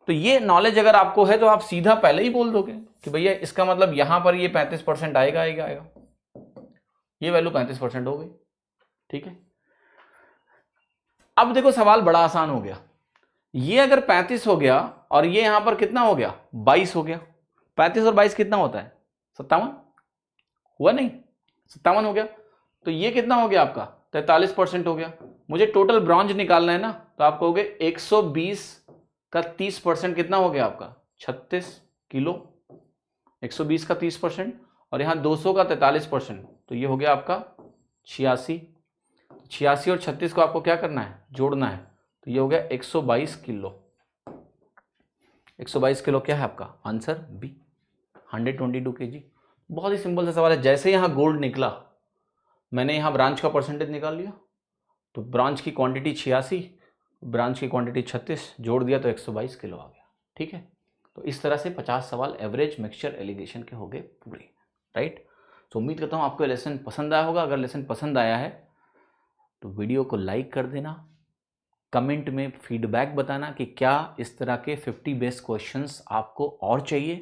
तो ये नॉलेज अगर आपको है तो आप सीधा पहले ही बोल दोगे कि भैया इसका मतलब यहां पर ये 35% आएगा, ये वैल्यू 35% हो गई। ठीक है, अब देखो सवाल बड़ा आसान हो गया, ये अगर 35 हो गया और ये यहां पर कितना हो गया, 22 हो गया, 35 और 22 कितना होता है, 57 हुआ, नहीं 57 हो गया, तो ये कितना हो गया आपका 43% हो गया। मुझे टोटल ब्रॉन्ज निकालना है ना, तो आप कहोगे 120 का 30% कितना हो गया आपका 36 किलो, 120 का 30% और यहां 200 का 43%, तो ये हो गया आपका 86। 86 और 36 को आपको क्या करना है, जोड़ना है, तो ये हो गया 122 किलो। 122 किलो क्या है आपका आंसर बी, 122 kg। बहुत ही सिंपल सा सवाल है, जैसे यहां गोल्ड निकला मैंने यहां ब्रांच का परसेंटेज निकाल लिया, तो ब्रांच की क्वांटिटी 86, ब्रांच की क्वांटिटी 36, जोड़ दिया तो 122 किलो आ गया। ठीक है, तो इस तरह से 50 सवाल एवरेज मिक्सचर एलिगेशन के हो गए पूरे। राइट। तो उम्मीद करता हूँ आपको लेसन पसंद आया होगा। अगर लेसन पसंद आया है तो वीडियो को लाइक कर देना, कमेंट में फीडबैक बताना कि क्या इस तरह के 50 बेस्ड क्वेश्चंस आपको और चाहिए,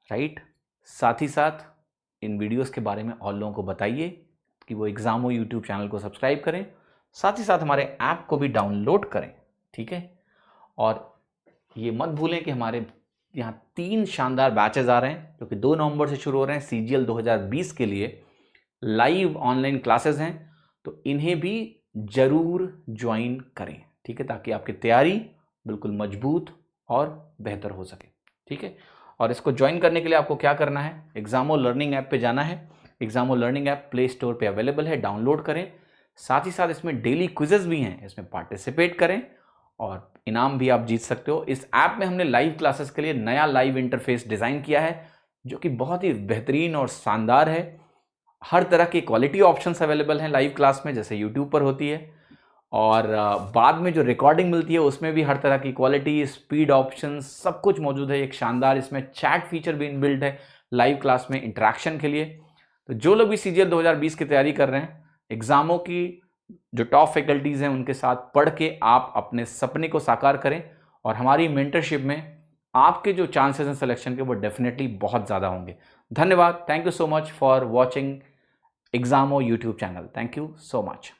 राइट। साथ ही साथ इन वीडियोस के बारे में और लोगों को बताइए कि वो एग्जामो यूट्यूब चैनल को सब्सक्राइब करें, साथ ही साथ हमारे ऐप को भी डाउनलोड करें, ठीक है। और ये मत भूलें कि हमारे यहाँ 3 शानदार बैचेज आ रहे हैं जो कि 2 नवंबर से शुरू हो रहे हैं। CGL 2020 के लिए लाइव ऑनलाइन क्लासेस हैं, तो इन्हें भी जरूर ज्वाइन करें, ठीक है, ताकि आपकी तैयारी बिल्कुल मजबूत और बेहतर हो सके, ठीक है। और इसको ज्वाइन करने के लिए आपको क्या करना है, एग्जामो लर्निंग ऐप पे जाना है। एग्जामो लर्निंग ऐप प्ले स्टोर पे अवेलेबल है, डाउनलोड करें। साथ ही साथ इसमें डेली क्विजेज भी हैं, इसमें पार्टिसिपेट करें और इनाम भी आप जीत सकते हो। इस ऐप में हमने लाइव क्लासेस के लिए नया लाइव इंटरफेस डिज़ाइन किया है जो कि बहुत ही बेहतरीन और शानदार है। हर तरह की क्वालिटी ऑप्शंस अवेलेबल हैं लाइव क्लास में, जैसे यूट्यूब पर होती है, और बाद में जो रिकॉर्डिंग मिलती है उसमें भी हर तरह की क्वालिटी, स्पीड ऑप्शंस सब कुछ मौजूद है। एक शानदार इसमें चैट फीचर भी इनबिल्ट है लाइव क्लास में इंटरेक्शन के लिए। तो जो लोग भी CGL 2020 की तैयारी कर रहे हैं, एग्जामों की जो टॉप फैकल्टीज़ हैं उनके साथ पढ़ के आप अपने सपने को साकार करें, और हमारी मेंटरशिप में आपके जो चांसेस हैं सिलेक्शन के वो डेफिनेटली बहुत ज़्यादा होंगे। धन्यवाद। Thank you so much for watching Examo YouTube channel. Thank you so much.